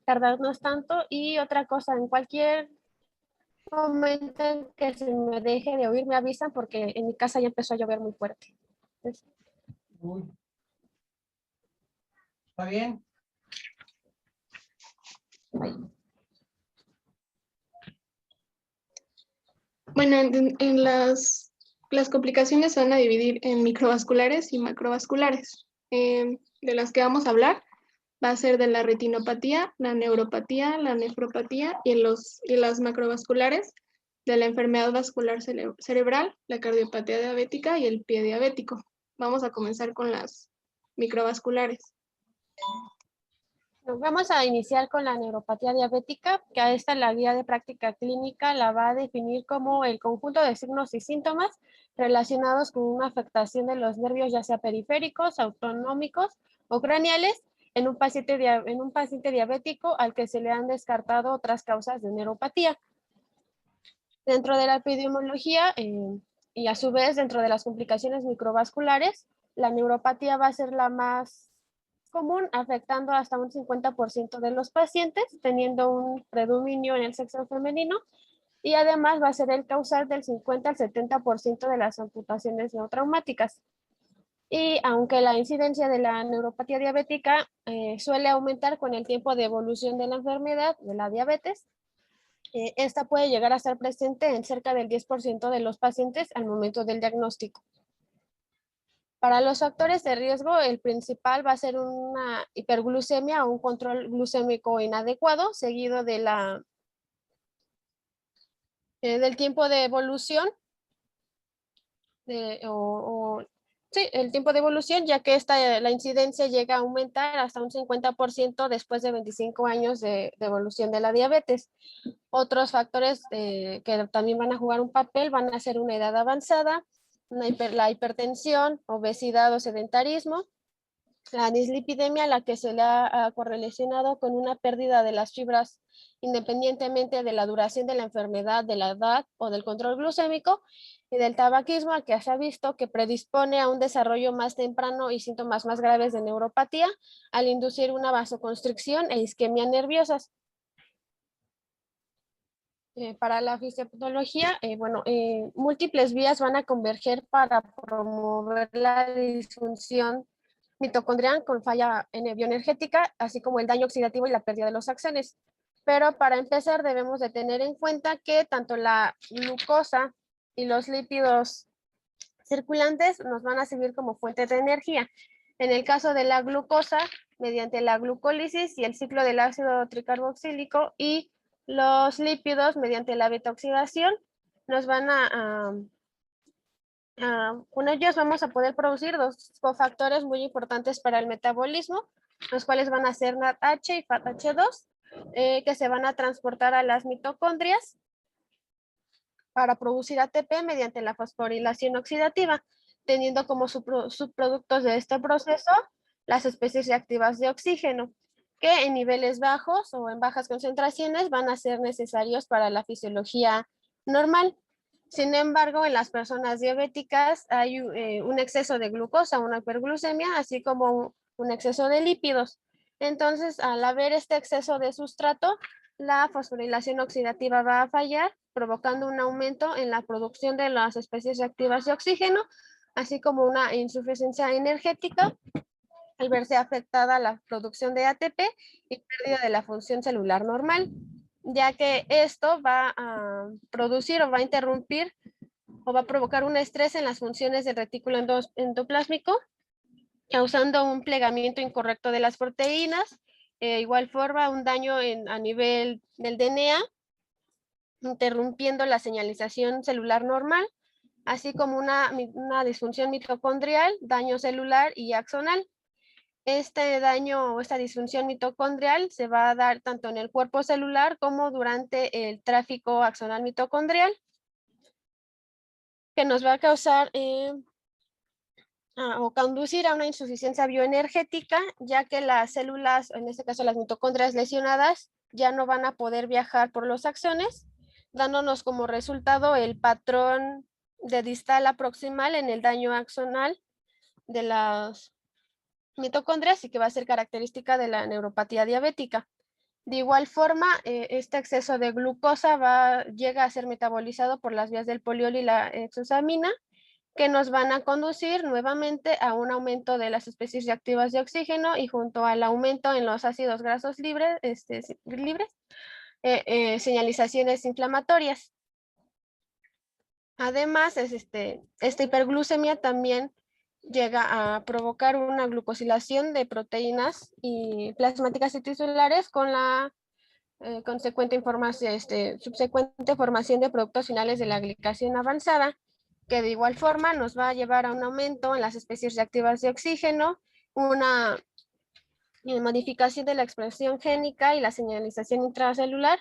tardarnos tanto. Y otra cosa, en cualquier momento en que se me deje de oír, me avisan porque en mi casa ya empezó a llover muy fuerte. Entonces, Uy. ¿Está bien? Bueno, en las complicaciones se van a dividir en microvasculares y macrovasculares. De las que vamos a hablar va a ser de la retinopatía, la neuropatía, la nefropatía y las macrovasculares de la enfermedad vascular cerebral, la cardiopatía diabética y el pie diabético. Vamos a comenzar con las microvasculares. nos vamos a iniciar con la neuropatía diabética, que a esta la guía de práctica clínica la va a definir como el conjunto de signos y síntomas relacionados con una afectación de los nervios, ya sea periféricos, autonómicos o craneales, en un paciente diabético al que se le han descartado otras causas de neuropatía. Dentro de la epidemiología y a su vez dentro de las complicaciones microvasculares, la neuropatía va a ser la más común, afectando hasta un 50% de los pacientes, teniendo un predominio en el sexo femenino, y además va a ser el causal del 50 al 70% de las amputaciones neotraumáticas. Y aunque la incidencia de la neuropatía diabética suele aumentar con el tiempo de evolución de la enfermedad, de la diabetes, esta puede llegar a estar presente en cerca del 10% de los pacientes al momento del diagnóstico. Para los factores de riesgo, el principal va a ser una hiperglucemia o un control glucémico inadecuado, seguido de del tiempo de evolución, sí, el tiempo de evolución, ya que la incidencia llega a aumentar hasta un 50% después de 25 años de evolución de la diabetes. Otros factores que también van a jugar un papel van a ser una edad avanzada, la hipertensión, obesidad o sedentarismo, la dislipidemia, la que se le ha correlacionado con una pérdida de las fibras independientemente de la duración de la enfermedad, de la edad o del control glucémico, y del tabaquismo, al que se ha visto que predispone a un desarrollo más temprano y síntomas más graves de neuropatía al inducir una vasoconstricción e isquemia nerviosas. Para la fisiopatología, múltiples vías van a converger para promover la disfunción mitocondrial con falla bioenergética, así como el daño oxidativo y la pérdida de los axones. Pero para empezar debemos de tener en cuenta que tanto la glucosa y los lípidos circulantes nos van a servir como fuente de energía. En el caso de la glucosa, mediante la glucólisis y el ciclo del ácido tricarboxílico, y los lípidos mediante la beta-oxidación, nos van con ellos vamos a poder producir dos cofactores muy importantes para el metabolismo, los cuales van a ser NADH y FATH2, que se van a transportar a las mitocondrias para producir ATP mediante la fosforilación oxidativa, teniendo como subproductos de este proceso las especies reactivas de oxígeno, que en niveles bajos o en bajas concentraciones van a ser necesarios para la fisiología normal. Sin embargo, en las personas diabéticas hay un exceso de glucosa, una hiperglucemia, así como un exceso de lípidos. Entonces, al haber este exceso de sustrato, la fosforilación oxidativa va a fallar, provocando un aumento en la producción de las especies reactivas de oxígeno, así como una insuficiencia energética al verse afectada la producción de ATP y pérdida de la función celular normal, ya que esto va a producir o va a interrumpir o va a provocar un estrés en las funciones del retículo endoplásmico, causando un plegamiento incorrecto de las proteínas, igual forma un daño a nivel del DNA, interrumpiendo la señalización celular normal, así como una disfunción mitocondrial, daño celular y axonal. Este daño o esta disfunción mitocondrial se va a dar tanto en el cuerpo celular como durante el tráfico axonal mitocondrial, que nos va a causar o conducir a una insuficiencia bioenergética, ya que las células, en este caso las mitocondrias lesionadas, ya no van a poder viajar por los axones, dándonos como resultado el patrón de distal a proximal en el daño axonal de las mitocondrias, y que va a ser característica de la neuropatía diabética. De igual forma, este exceso de glucosa llega a ser metabolizado por las vías del poliol y la exosamina, que nos van a conducir nuevamente a un aumento de las especies reactivas de oxígeno y junto al aumento en los ácidos grasos libres, señalizaciones inflamatorias. Además, esta hiperglucemia también llega a provocar una glucosilación de proteínas y plasmáticas y tisulares con la subsecuente formación de productos finales de la glicación avanzada, que de igual forma nos va a llevar a un aumento en las especies reactivas de oxígeno, una modificación de la expresión génica y la señalización intracelular,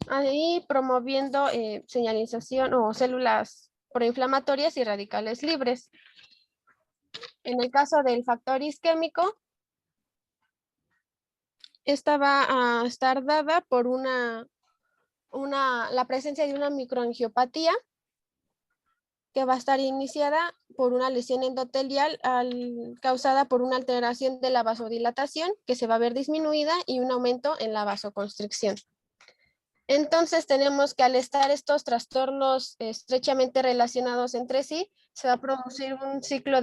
ahí promoviendo señalización o células proinflamatorias y radicales libres. En el caso del factor isquémico, esta va a estar dada por la presencia de una microangiopatía que va a estar iniciada por una lesión endotelial causada por una alteración de la vasodilatación que se va a ver disminuida y un aumento en la vasoconstricción. Entonces tenemos que al estar estos trastornos estrechamente relacionados entre sí, se va a producir un ciclo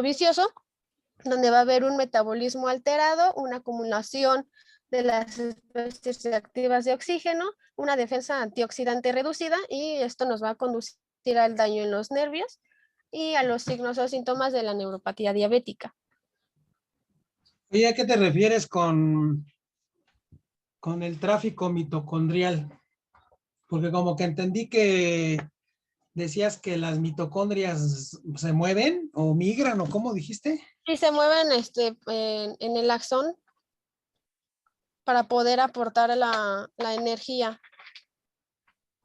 vicioso donde va a haber un metabolismo alterado, una acumulación de las especies reactivas de oxígeno, una defensa antioxidante reducida y esto nos va a conducir al daño en los nervios y a los signos o síntomas de la neuropatía diabética. Oye, ¿a qué te refieres con el tráfico mitocondrial? Porque como que entendí que decías que las mitocondrias se mueven o migran, ¿o cómo dijiste? Y se mueven en el axón para poder aportar la energía.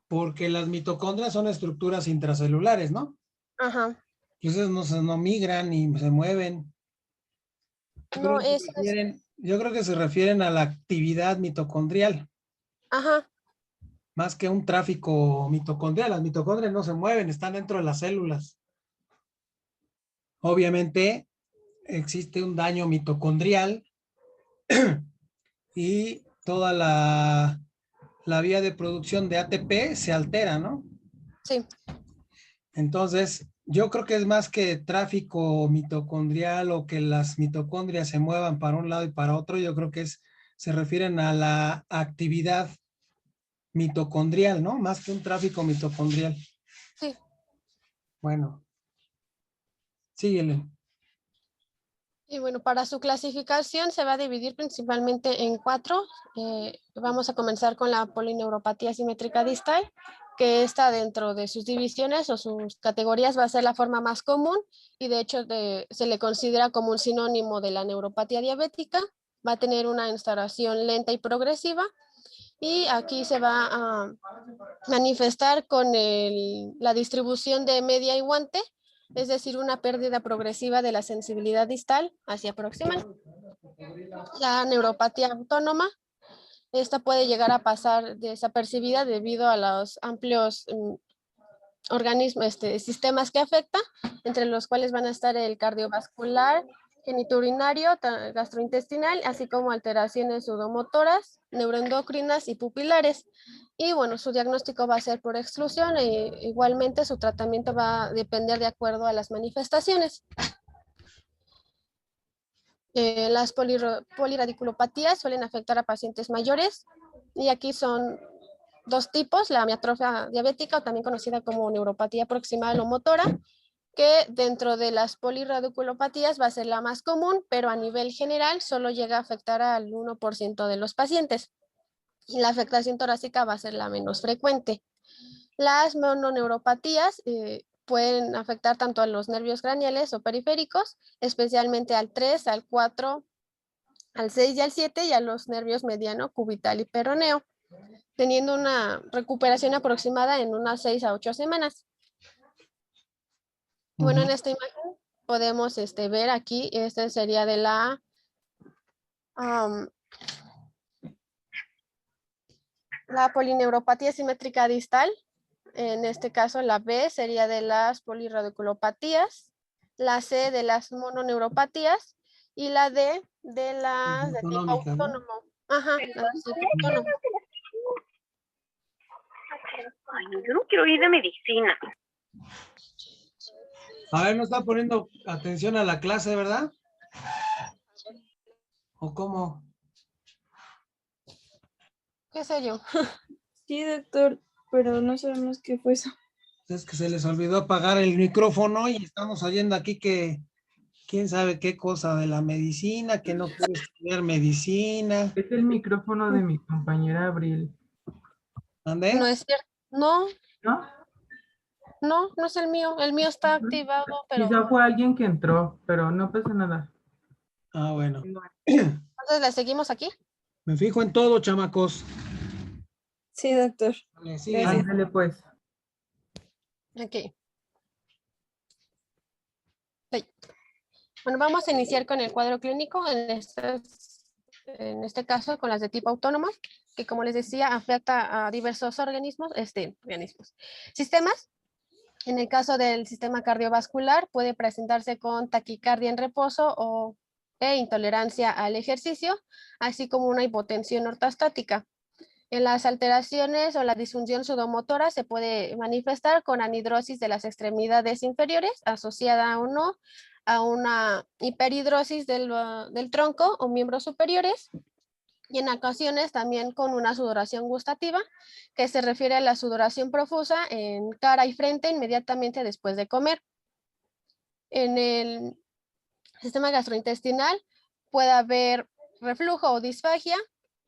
Porque las mitocondrias son estructuras intracelulares, ¿no? Ajá. Entonces no migran ni se mueven. No, eso es. Yo creo que se refieren a la actividad mitocondrial, Ajá. más que un tráfico mitocondrial. Las mitocondrias no se mueven, están dentro de las células. Obviamente existe un daño mitocondrial y toda la vía de producción de ATP se altera, ¿no? Sí. Entonces, yo creo que es más que tráfico mitocondrial o que las mitocondrias se muevan para un lado y para otro. Yo creo que se refieren a la actividad mitocondrial, ¿no? Más que un tráfico mitocondrial. Sí. Bueno, síguele. Y bueno, para su clasificación se va a dividir principalmente en 4. Vamos a comenzar con la polineuropatía simétrica distal, que está dentro de sus divisiones o sus categorías va a ser la forma más común y de hecho se le considera como un sinónimo de la neuropatía diabética. Va a tener una instauración lenta y progresiva y aquí se va a manifestar con la distribución de media y guante, es decir, una pérdida progresiva de la sensibilidad distal hacia proximal. La neuropatía autónoma, esta puede llegar a pasar desapercibida debido a los amplios organismos, sistemas que afecta, entre los cuales van a estar el cardiovascular, genitourinario, gastrointestinal, así como alteraciones sudomotoras, neuroendocrinas y pupilares. Y bueno, su diagnóstico va a ser por exclusión e igualmente su tratamiento va a depender de acuerdo a las manifestaciones. Las poliradiculopatías suelen afectar a pacientes mayores y aquí son 2 tipos, la amiatrofia diabética o también conocida como neuropatía proximal o motora, que dentro de las poliradiculopatías va a ser la más común, pero a nivel general solo llega a afectar al 1% de los pacientes y la afectación torácica va a ser la menos frecuente. Las mononeuropatías pueden afectar tanto a los nervios craneales o periféricos, especialmente al 3, al 4, al 6 y al 7 y a los nervios mediano, cubital y peroneo, teniendo una recuperación aproximada en unas 6 a 8 semanas. Bueno, en esta imagen podemos ver aquí, esta sería de la polineuropatía simétrica distal. En este caso la B sería de las poliradiculopatías, la C de las mononeuropatías y la D de las de tipo autónomo. Ajá, las de tipo autónomo. Ay, no, yo no quiero ir de medicina. A ver, no está poniendo atención a la clase, ¿verdad? ¿O cómo? ¿Qué sé yo? Sí, doctor, pero no sabemos qué fue eso. Es que se les olvidó apagar el micrófono y estamos oyendo aquí que quién sabe qué cosa de la medicina, que no quiere estudiar medicina. Es el micrófono de mi compañera Abril, No ¿Ande? es cierto. No, ¿no? no es el mío. El mío está activado, pero Quizá fue alguien que entró, pero no pasa nada. Ah, bueno. entonces le seguimos aquí. Me fijo en todo, chamacos. Sí, doctor. Vale, síguele. Gracias. Ándale pues. Aquí. Sí. Bueno, vamos a iniciar con el cuadro clínico, en este caso con las de tipo autónomo, que como les decía, afecta a diversos organismos, sistemas. En el caso del sistema cardiovascular, puede presentarse con taquicardia en reposo e intolerancia al ejercicio, así como una hipotensión ortostática. En las alteraciones o la disfunción sudomotora se puede manifestar con anhidrosis de las extremidades inferiores, asociada o no a una hiperhidrosis del tronco o miembros superiores, y en ocasiones también con una sudoración gustativa, que se refiere a la sudoración profusa en cara y frente inmediatamente después de comer. En el sistema gastrointestinal puede haber reflujo o disfagia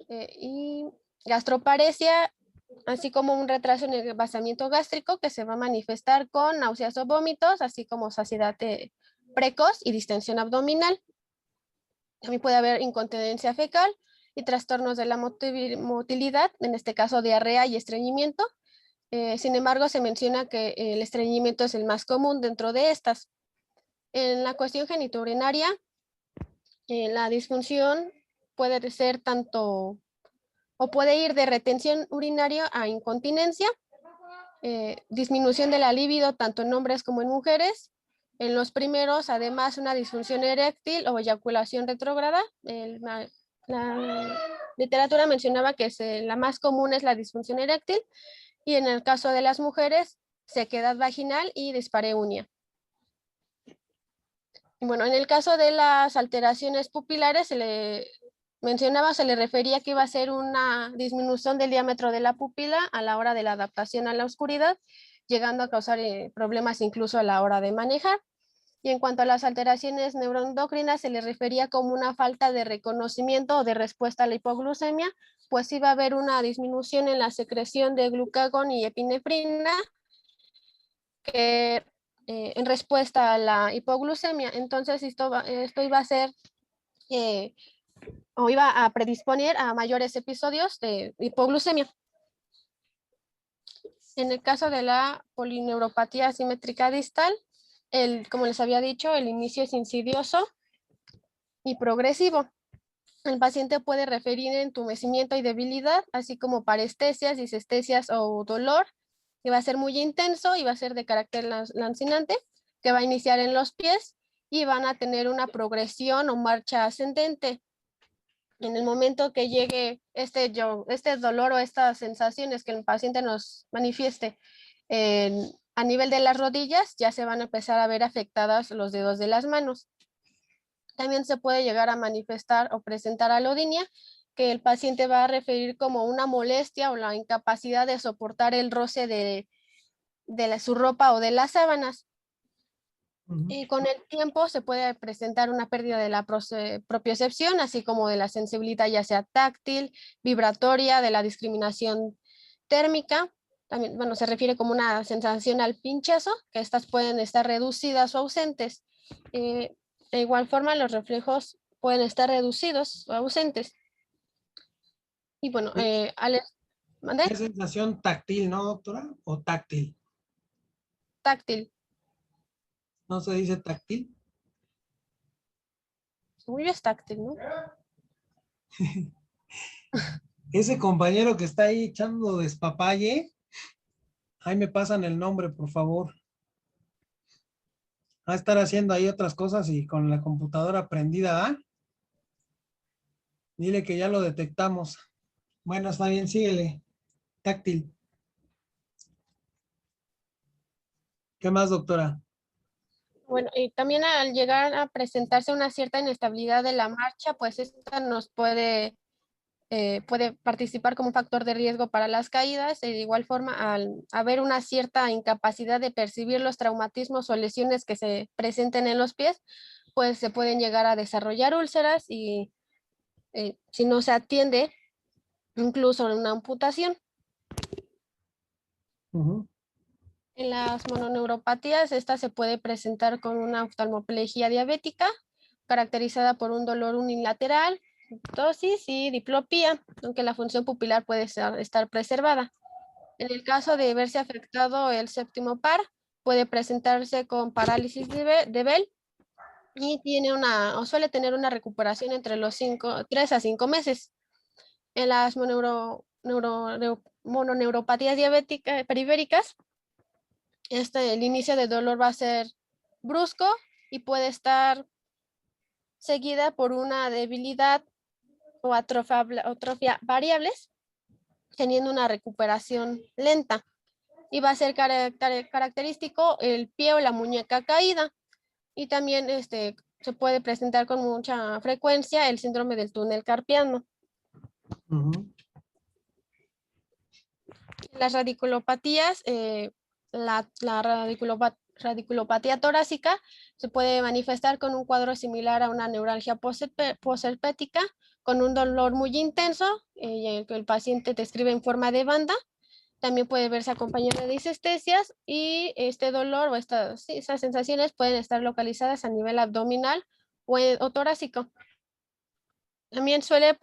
y gastroparesia, así como un retraso en el vaciamiento gástrico que se va a manifestar con náuseas o vómitos, así como saciedad precoz y distensión abdominal. También puede haber incontinencia fecal y trastornos de la motilidad, en este caso diarrea y estreñimiento. Sin embargo, se menciona que el estreñimiento es el más común dentro de estas. En la cuestión genitourinaria, la disfunción puede ser tanto o puede ir de retención urinaria a incontinencia, disminución de la libido tanto en hombres como en mujeres. En los primeros, además, una disfunción eréctil o eyaculación retrógrada. La literatura mencionaba que la más común es la disfunción eréctil, y en el caso de las mujeres, sequedad vaginal y dispareunia. Y bueno, en el caso de las alteraciones pupilares, se le refería que iba a ser una disminución del diámetro de la pupila a la hora de la adaptación a la oscuridad, llegando a causar problemas incluso a la hora de manejar. Y en cuanto a las alteraciones neuroendocrinas, se le refería como una falta de reconocimiento o de respuesta a la hipoglucemia, pues iba a haber una disminución en la secreción de glucagón y epinefrina, que en respuesta a la hipoglucemia. Entonces esto iba a ser o iba a predisponer a mayores episodios de hipoglucemia. En el caso de la polineuropatía asimétrica distal, como les había dicho, el inicio es insidioso y progresivo. El paciente puede referir entumecimiento y debilidad, así como parestesias, disestesias o dolor, que va a ser muy intenso y va a ser de carácter lancinante, que va a iniciar en los pies y van a tener una progresión o marcha ascendente. En el momento que llegue este dolor o estas sensaciones que el paciente nos manifieste a nivel de las rodillas, ya se van a empezar a ver afectadas los dedos de las manos. También se puede llegar a manifestar o presentar alodinia, que el paciente va a referir como una molestia o la incapacidad de soportar el roce de su ropa o de las sábanas. Y con el tiempo se puede presentar una pérdida de la propiocepción, así como de la sensibilidad, ya sea táctil, vibratoria, de la discriminación térmica. También, bueno, se refiere como una sensación al pinchazo, que estas pueden estar reducidas o ausentes. De igual forma, los reflejos pueden estar reducidos o ausentes. Y bueno, ¿mandé? Es sensación táctil, ¿no, doctora? ¿O táctil? Táctil. ¿No se dice táctil? Muy bien, es táctil, ¿no? Ese compañero que está ahí echando despapalle, ahí me pasan el nombre, por favor. Va a estar haciendo ahí otras cosas y con la computadora prendida, ¿ah? Dile que ya lo detectamos. Bueno, está bien, síguele. Táctil. ¿Qué más, doctora? Bueno, y también al llegar a presentarse una cierta inestabilidad de la marcha, pues esta nos puede participar como un factor de riesgo para las caídas. De igual forma, al haber una cierta incapacidad de percibir los traumatismos o lesiones que se presenten en los pies, pues se pueden llegar a desarrollar úlceras y si no se atiende, incluso una amputación. Ujú. En las mononeuropatías, esta se puede presentar con una oftalmoplegia diabética, caracterizada por un dolor unilateral, ptosis y diplopía, aunque la función pupilar puede estar preservada. En el caso de verse afectado el séptimo par, puede presentarse con parálisis de Bell y suele tener una recuperación entre los 3 a 5 meses. En las mononeuropatías diabéticas periféricas, el inicio de dolor va a ser brusco y puede estar seguida por una debilidad o atrofia variables, teniendo una recuperación lenta. Y va a ser característico el pie o la muñeca caída. Y también se puede presentar con mucha frecuencia el síndrome del túnel carpiano. Ujú. Las radiculopatías, la radiculopatía torácica se puede manifestar con un cuadro similar a una neuralgia posherpética, con un dolor muy intenso, que el paciente describe en forma de banda. También puede verse acompañado de disestesias y este dolor o esas sensaciones pueden estar localizadas a nivel abdominal o torácico. También suele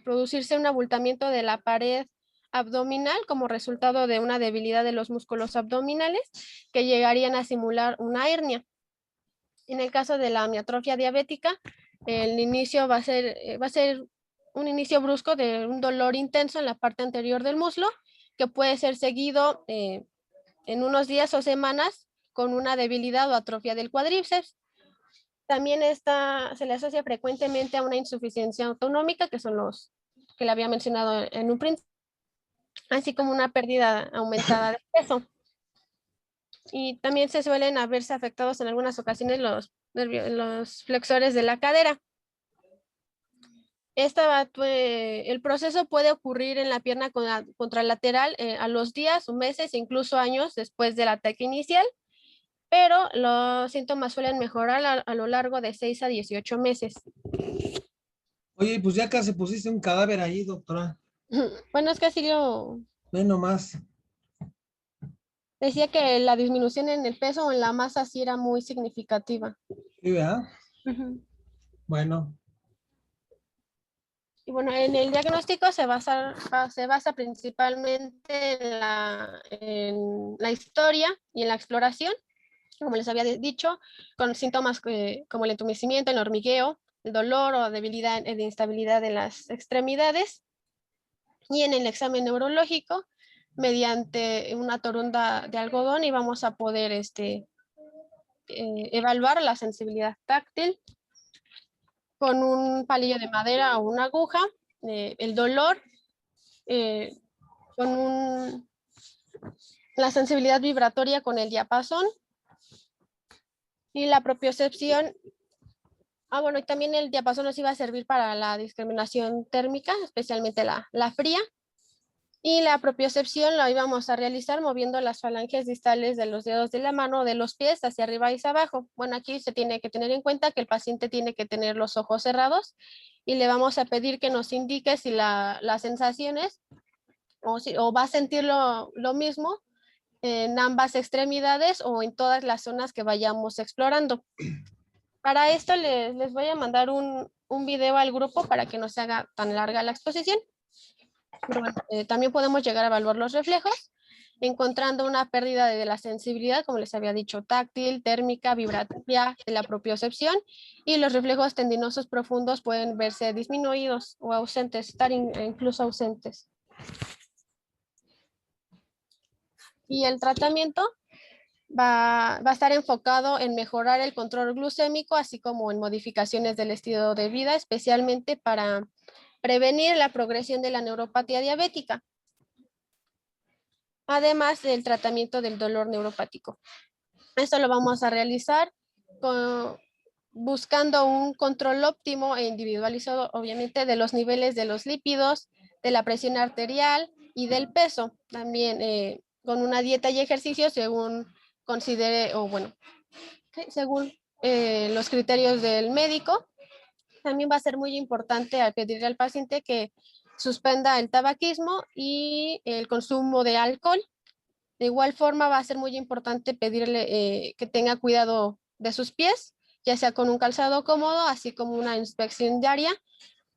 producirse un abultamiento de la pared abdominal como resultado de una debilidad de los músculos abdominales que llegarían a simular una hernia. En el caso de la amiatrofia diabética, el inicio va a ser un inicio brusco de un dolor intenso en la parte anterior del muslo, que puede ser seguido en unos días o semanas con una debilidad o atrofia del cuádriceps. También se le asocia frecuentemente a una insuficiencia autonómica, que son los que le había mencionado en un principio, así como una pérdida aumentada de peso. Y también se suelen verse afectados en algunas ocasiones los flexores de la cadera. El proceso puede ocurrir en la pierna contralateral a los días o meses, incluso años después del ataque inicial, pero los síntomas suelen mejorar a lo largo de 6 a 18 meses. Oye, pues ya casi pusiste un cadáver ahí, doctora. Bueno, es que así Ve nomás. decía que la disminución en el peso o en la masa sí era muy significativa. Sí, ¿verdad? Ujú. Bueno. Y bueno, en el diagnóstico se basa principalmente en la historia y en la exploración, como les había dicho, con síntomas como el entumecimiento, el hormigueo, el dolor o debilidad de instabilidad en las extremidades. Y en el examen neurológico, mediante una torunda de algodón, y vamos a poder evaluar la sensibilidad táctil con un palillo de madera o una aguja, el dolor, eh, con la sensibilidad vibratoria con el diapasón y la propiocepción. Bueno, y también el diapasón nos iba a servir para la discriminación térmica, especialmente la fría. Y la propiocepción la íbamos a realizar moviendo las falanges distales de los dedos de la mano o de los pies hacia arriba y hacia abajo. Bueno, aquí se tiene que tener en cuenta que el paciente tiene que tener los ojos cerrados y le vamos a pedir que nos indique si las sensaciones o va a sentir lo mismo en ambas extremidades o en todas las zonas que vayamos explorando. Para esto les voy a mandar un video al grupo para que no se haga tan larga la exposición. Pero bueno, también podemos llegar a evaluar los reflejos, encontrando una pérdida de la sensibilidad, como les había dicho, táctil, térmica, vibratoria, de la propiocepción, y los reflejos tendinosos profundos pueden verse disminuidos o ausentes, estar incluso ausentes. Y el tratamiento va a estar enfocado en mejorar el control glucémico, así como en modificaciones del estilo de vida, especialmente para prevenir la progresión de la neuropatía diabética, además del tratamiento del dolor neuropático. Esto lo vamos a realizar buscando un control óptimo e individualizado, obviamente, de los niveles de los lípidos, de la presión arterial y del peso. También con una dieta y ejercicio según considere, o bueno, según los criterios del médico. También va a ser muy importante al pedirle al paciente que suspenda el tabaquismo y el consumo de alcohol. De igual forma, va a ser muy importante pedirle que tenga cuidado de sus pies, ya sea con un calzado cómodo, así como una inspección diaria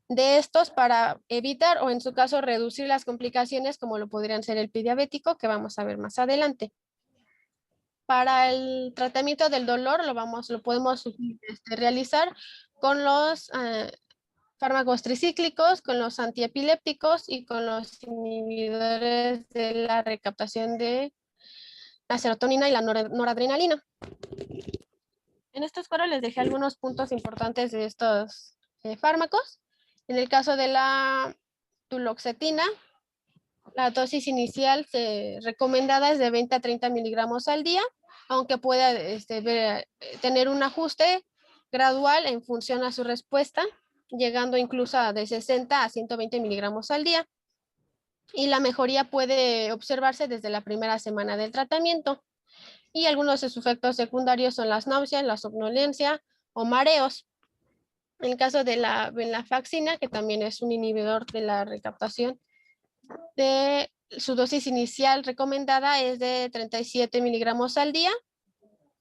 de estos para evitar o en su caso reducir las complicaciones como lo podrían ser el pie diabético, que vamos a ver más adelante. Para el tratamiento del dolor lo podemos realizar con los fármacos tricíclicos, con los antiepilépticos y con los inhibidores de la recaptación de la serotonina y la noradrenalina. En estos cuadros les dejé algunos puntos importantes de estos fármacos. En el caso de la duloxetina, la dosis inicial recomendada es de 20 a 30 miligramos al día, aunque pueda tener un ajuste gradual en función a su respuesta, llegando incluso a de 60 a 120 miligramos al día. Y la mejoría puede observarse desde la primera semana del tratamiento. Y algunos de sus efectos secundarios son las náuseas, la somnolencia o mareos. En el caso de la venlafaxina, que también es un inhibidor de la recaptación, su dosis inicial recomendada es de 37 miligramos al día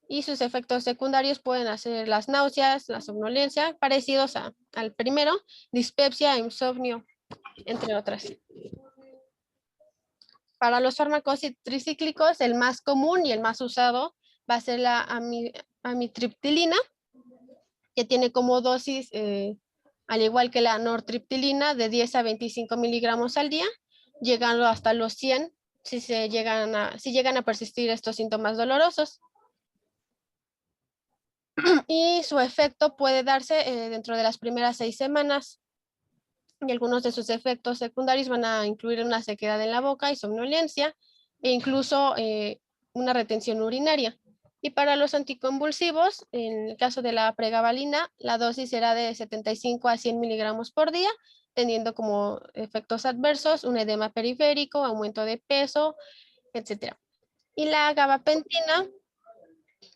y sus efectos secundarios pueden ser las náuseas, la somnolencia, parecidos al primero, dispepsia, insomnio, entre otras. Para los fármacos tricíclicos, el más común y el más usado va a ser la amitriptilina, que tiene como dosis, al igual que la nortriptilina, de 10 a 25 miligramos al día, llegando hasta los 100 si llegan a persistir estos síntomas dolorosos. Y su efecto puede darse dentro de las primeras 6 semanas. Y algunos de sus efectos secundarios van a incluir una sequedad en la boca y somnolencia, e incluso una retención urinaria. Y para los anticonvulsivos, en el caso de la pregabalina, la dosis será de 75 a 100 miligramos por día, teniendo como efectos adversos un edema periférico, aumento de peso, etc. Y la gabapentina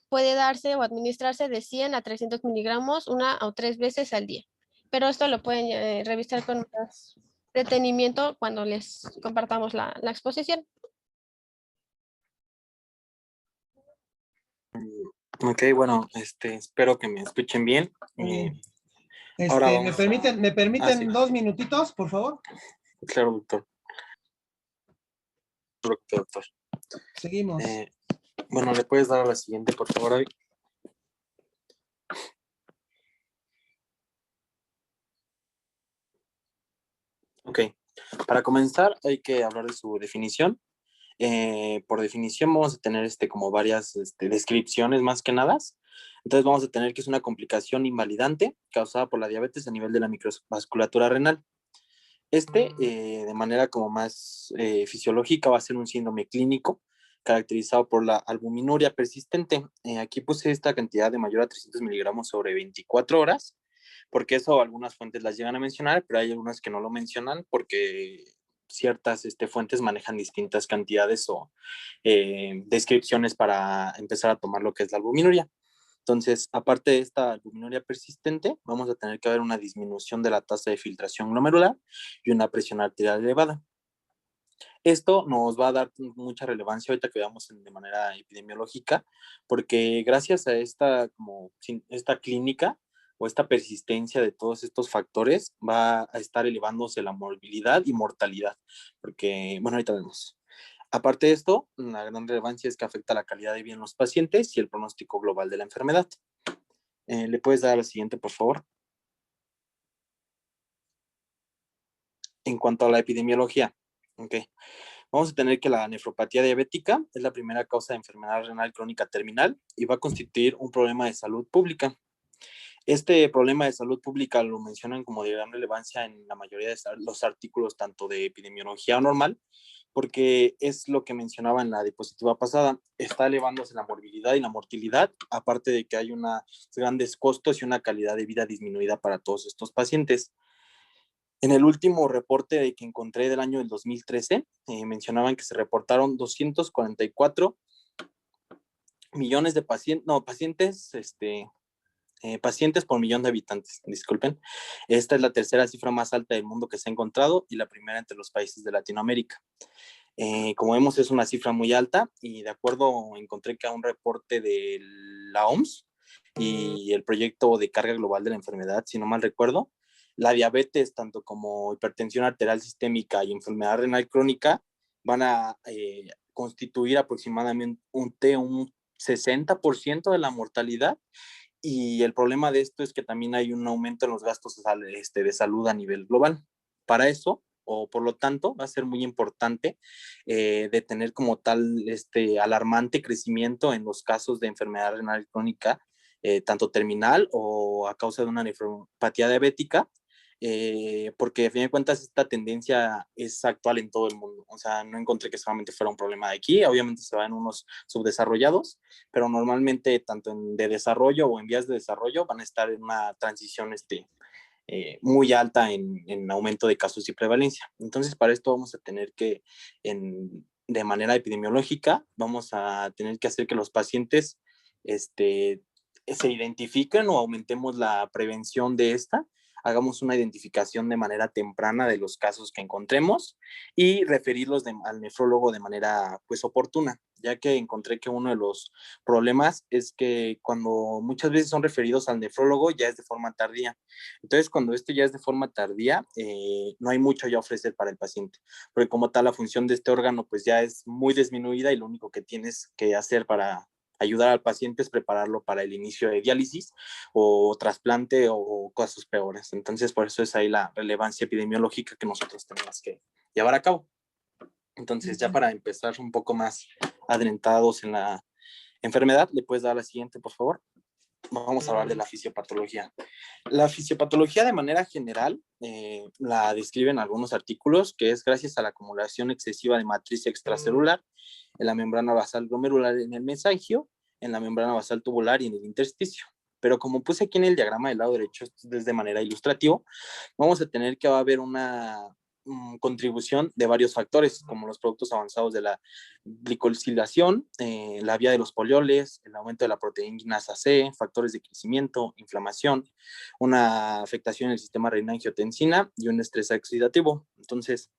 puede darse o administrarse de 100 a 300 miligramos 1 o 3 veces al día. Pero esto lo pueden revisar con más detenimiento cuando les compartamos la exposición. Ok, bueno, espero que me escuchen bien. Ahora ¿Me permiten sí. 2 minutitos, por favor? Claro, doctor. Doctor. Seguimos. Bueno, ¿le puedes dar a la siguiente, por favor, Abby? Ok, para comenzar hay que hablar de su definición. Por definición vamos a tener como varias descripciones más que nada. Entonces vamos a tener que es una complicación invalidante causada por la diabetes a nivel de la microvasculatura renal. De manera como más fisiológica va a ser un síndrome clínico caracterizado por la albuminuria persistente. Aquí puse esta cantidad de mayor a 300 miligramos sobre 24 horas, porque eso algunas fuentes las llegan a mencionar, pero hay algunas que no lo mencionan porque ciertas fuentes manejan distintas cantidades o descripciones para empezar a tomar lo que es la albuminuria. Entonces, aparte de esta albuminuria persistente, vamos a tener que ver una disminución de la tasa de filtración glomerular y una presión arterial elevada. Esto nos va a dar mucha relevancia ahorita que veamos de manera epidemiológica, porque gracias a esta clínica o esta persistencia de todos estos factores va a estar elevándose la morbilidad y mortalidad, porque, bueno, ahorita vemos. Aparte de esto, la gran relevancia es que afecta la calidad de vida en los pacientes y el pronóstico global de la enfermedad. ¿Le puedes dar a la siguiente, por favor? En cuanto a la epidemiología, okay. Vamos a tener que la nefropatía diabética es la primera causa de enfermedad renal crónica terminal y va a constituir un problema de salud pública. Este problema de salud pública lo mencionan como de gran relevancia en la mayoría de los artículos, tanto de epidemiología normal, porque es lo que mencionaba en la diapositiva pasada, está elevándose la morbilidad y la mortalidad, aparte de que hay unos grandes costos y una calidad de vida disminuida para todos estos pacientes. En el último reporte que encontré del año del 2013, mencionaban que se reportaron 244 millones de pacientes por millón de habitantes, disculpen. Esta es la tercera cifra más alta del mundo que se ha encontrado y la primera entre los países de Latinoamérica. Como vemos, es una cifra muy alta y de acuerdo, encontré que a un reporte de la OMS y el proyecto de carga global de la enfermedad, si no mal recuerdo, la diabetes, tanto como hipertensión arterial sistémica y enfermedad renal crónica, van a constituir aproximadamente un 60% de la mortalidad. Y el problema de esto es que también hay un aumento en los gastos de salud a nivel global. Para eso, o por lo tanto, va a ser muy importante de tener como tal alarmante crecimiento en los casos de enfermedad renal crónica, tanto terminal o a causa de una nefropatía diabética, porque a fin de cuentas esta tendencia es actual en todo el mundo. O sea, no encontré que solamente fuera un problema de aquí, obviamente se va en unos subdesarrollados, pero normalmente tanto de desarrollo o en vías de desarrollo van a estar en una transición muy alta en aumento de casos y prevalencia. Entonces, para esto vamos a tener que, de manera epidemiológica, vamos a tener que hacer que los pacientes se identifiquen o aumentemos la prevención de esta, hagamos una identificación de manera temprana de los casos que encontremos y referirlos al nefrólogo de manera pues oportuna, ya que encontré que uno de los problemas es que cuando muchas veces son referidos al nefrólogo ya es de forma tardía. Entonces, cuando esto ya es de forma tardía, no hay mucho ya ofrecer para el paciente, porque como tal la función de este órgano pues ya es muy disminuida y lo único que tienes que hacer para ayudar al paciente es prepararlo para el inicio de diálisis o trasplante o casos peores. Entonces, por eso es ahí la relevancia epidemiológica que nosotros tenemos que llevar a cabo. Entonces, ya para empezar un poco más adentrados en la enfermedad, ¿le puedes dar la siguiente, por favor? Vamos a hablar de la fisiopatología. La fisiopatología de manera general la describen algunos artículos, que es gracias a la acumulación excesiva de matriz extracelular en la membrana basal glomerular en el mesangio, en la membrana basal tubular y en el intersticio. Pero como puse aquí en el diagrama del lado derecho, esto es de manera ilustrativa, vamos a tener que va a haber una contribución de varios factores, como los productos avanzados de la glicosilación, la vía de los polioles, el aumento de la proteína C, factores de crecimiento, inflamación, una afectación en el sistema renina-angiotensina y un estrés oxidativo. Entonces,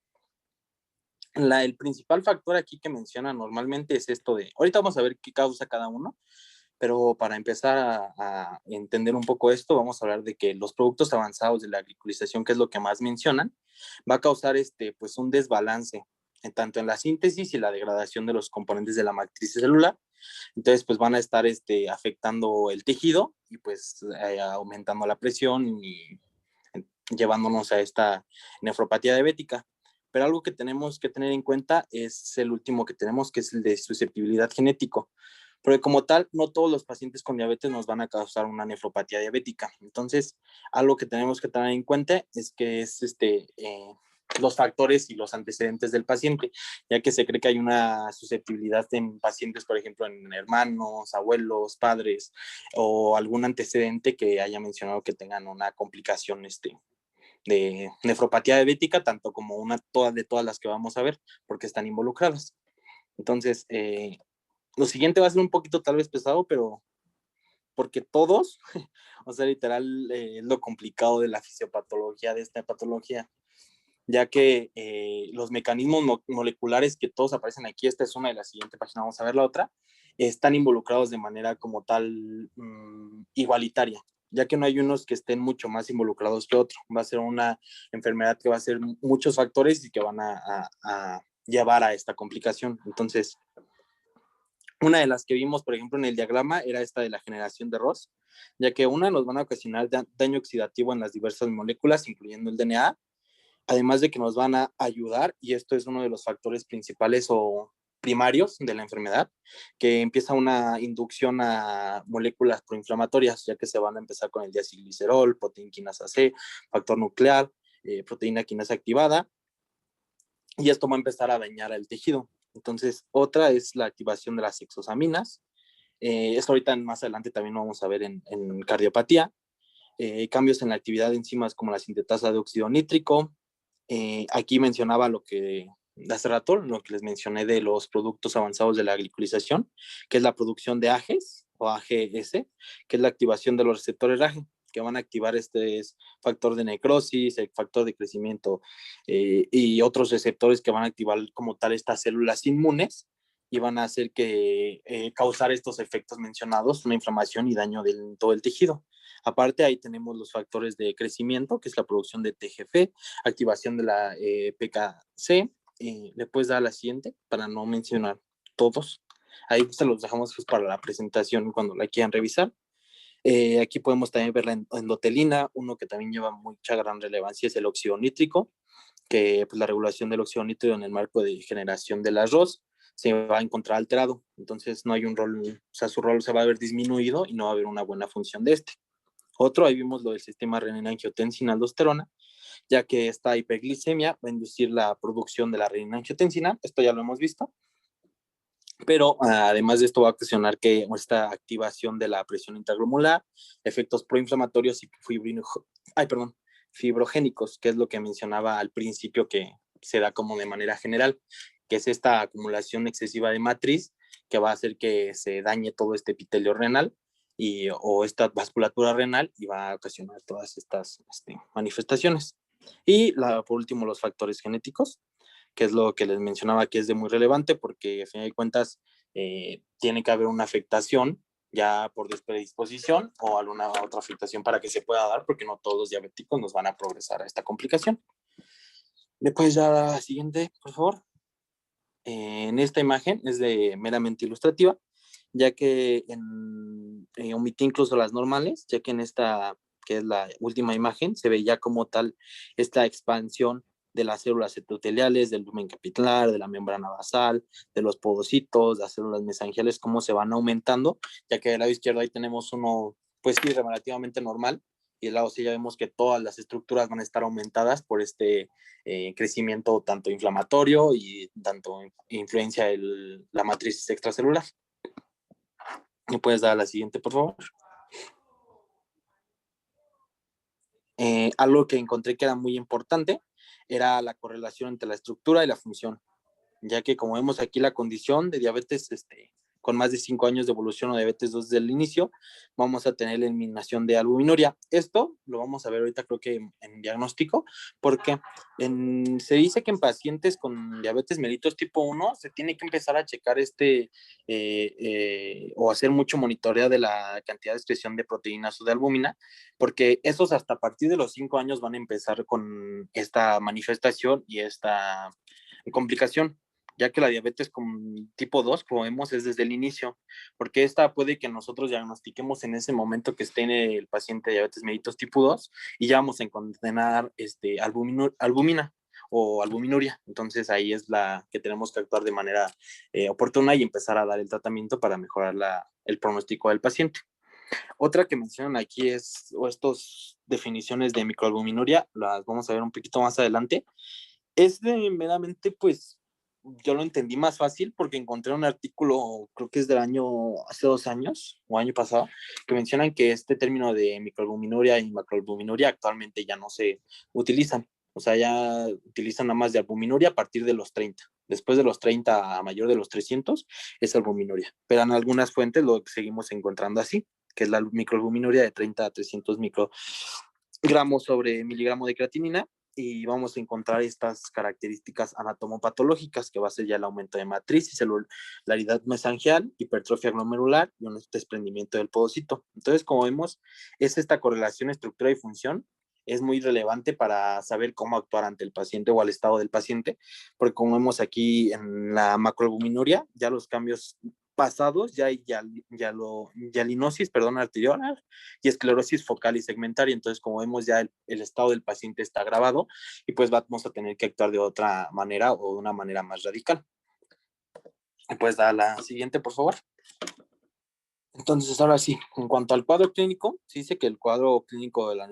el principal factor aquí que menciona normalmente es esto de, ahorita vamos a ver qué causa cada uno, pero para empezar a entender un poco esto, vamos a hablar de que los productos avanzados de la glicosilación, que es lo que más mencionan, va a causar pues un desbalance tanto en la síntesis y la degradación de los componentes de la matriz celular. Entonces, pues van a estar afectando el tejido y pues aumentando la presión y llevándonos a esta nefropatía diabética. Pero algo que tenemos que tener en cuenta es el último que tenemos, que es el de susceptibilidad genético. Porque como tal, no todos los pacientes con diabetes nos van a causar una nefropatía diabética. Entonces, algo que tenemos que tener en cuenta es que es los factores y los antecedentes del paciente, ya que se cree que hay una susceptibilidad en pacientes, por ejemplo, en hermanos, abuelos, padres, o algún antecedente que haya mencionado que tengan una complicación de nefropatía diabética, tanto como de todas las que vamos a ver, porque están involucradas. Entonces, lo siguiente va a ser un poquito tal vez pesado, pero porque todos, o sea, literal, es lo complicado de la fisiopatología, de esta patología, ya que los mecanismos moleculares que todos aparecen aquí, esta es una de las siguientes páginas, vamos a ver la otra, están involucrados de manera como tal igualitaria, ya que no hay unos que estén mucho más involucrados que otros. Va a ser una enfermedad que va a ser muchos factores y que van a llevar a esta complicación. Entonces, una de las que vimos, por ejemplo, en el diagrama era esta de la generación de Ross, ya que nos van a ocasionar daño oxidativo en las diversas moléculas, incluyendo el DNA, además de que nos van a ayudar, y esto es uno de los factores principales o primarios de la enfermedad, que empieza una inducción a moléculas proinflamatorias, ya que se van a empezar con el diacilglicerol, proteína quinasa C, factor nuclear, proteína quinasa activada, y esto va a empezar a dañar el tejido. Entonces, otra es la activación de las exosaminas. Esto ahorita más adelante también lo vamos a ver en cardiopatía. Cambios en la actividad de enzimas como la sintetasa de óxido nítrico. Aquí mencionaba lo que hace rato, lo que les mencioné de los productos avanzados de la glicolización, que es la producción de AGEs o AGS, que es la activación de los receptores RAGE, que van a activar este factor de necrosis, el factor de crecimiento y otros receptores que van a activar como tal estas células inmunes y van a hacer que causar estos efectos mencionados, una inflamación y daño de todo el tejido. Aparte, ahí tenemos los factores de crecimiento, que es la producción de TGF, activación de la PKC. ¿Le puedes dar a la siguiente para no mencionar todos? Ahí se los dejamos pues, para la presentación cuando la quieran revisar. Aquí podemos también ver la endotelina, uno que también lleva mucha gran relevancia es el óxido nítrico, que pues, la regulación del óxido nítrico en el marco de generación del arroz se va a encontrar alterado, entonces no hay un rol, o sea, su rol se va a ver disminuido y no va a haber una buena función de este. Otro, ahí vimos lo del sistema renina-angiotensina-aldosterona, ya que esta hiperglicemia va a inducir la producción de la renina-angiotensina, esto ya lo hemos visto, pero además de esto va a ocasionar que esta activación de la presión intraglomerular, efectos proinflamatorios y fibrogénicos, que es lo que mencionaba al principio que se da como de manera general, que es esta acumulación excesiva de matriz que va a hacer que se dañe todo este epitelio renal o esta vasculatura renal y va a ocasionar todas estas manifestaciones. Y por último, los factores genéticos, que es lo que les mencionaba que es de muy relevante porque a fin de cuentas tiene que haber una afectación ya por predisposición o alguna otra afectación para que se pueda dar porque no todos los diabéticos nos van a progresar a esta complicación. ¿Me puedes dar a la siguiente, por favor? En esta imagen es meramente ilustrativa, ya que omití incluso las normales, ya que en esta, que es la última imagen, se ve ya como tal esta expansión de las células epiteliales, del lumen capilar, de la membrana basal, de los podocitos, de las células mesangiales, cómo se van aumentando, ya que del lado izquierdo ahí tenemos uno, pues sí, relativamente normal, y del lado sí ya vemos que todas las estructuras van a estar aumentadas por este crecimiento tanto inflamatorio y tanto influencia la matriz extracelular. ¿Me puedes dar a la siguiente, por favor? Algo que encontré que era muy importante era la correlación entre la estructura y la función, ya que como vemos aquí la condición de diabetes con más de 5 años de evolución o diabetes 2 desde el inicio, vamos a tener la eliminación de albuminuria. Esto lo vamos a ver ahorita creo que en diagnóstico, porque se dice que en pacientes con diabetes mellitus tipo 1 se tiene que empezar a checar o hacer mucho monitoreo de la cantidad de excreción de proteínas o de albúmina, porque esos hasta a partir de los 5 años van a empezar con esta manifestación y esta complicación, ya que la diabetes con tipo 2, como vemos, es desde el inicio, porque esta puede que nosotros diagnostiquemos en ese momento que esté en el paciente de diabetes mellitus tipo 2 y ya vamos a encontrar albúmina o albuminuria. Entonces ahí es la que tenemos que actuar de manera oportuna y empezar a dar el tratamiento para mejorar el pronóstico del paciente. Otra que mencionan aquí es, o estas definiciones de microalbuminuria, las vamos a ver un poquito más adelante. Es meramente, pues, yo lo entendí más fácil porque encontré un artículo, creo que es del hace 2 años o año pasado, que mencionan que este término de microalbuminuria y macroalbuminuria actualmente ya no se utilizan. O sea, ya utilizan nada más de albuminuria a partir de los 30. Después de los 30 a mayor de los 300 es albuminuria. Pero en algunas fuentes lo seguimos encontrando así, que es la microalbuminuria de 30 a 300 microgramos sobre miligramo de creatinina, y vamos a encontrar estas características anatomopatológicas, que va a ser ya el aumento de matriz y celularidad mesangial, hipertrofia glomerular y un desprendimiento del podocito. Entonces, como vemos, es esta correlación estructura y función es muy relevante para saber cómo actuar ante el paciente o al estado del paciente, porque como vemos aquí en la macroalbuminuria, ya los cambios pasados, ya hay hialinosis, arterial y esclerosis focal y segmentaria. Entonces, como vemos, ya el estado del paciente está agravado y pues vamos a tener que actuar de otra manera o de una manera más radical. Puedes dar la siguiente, por favor. Entonces, ahora sí, en cuanto al cuadro clínico, se dice que el cuadro clínico de la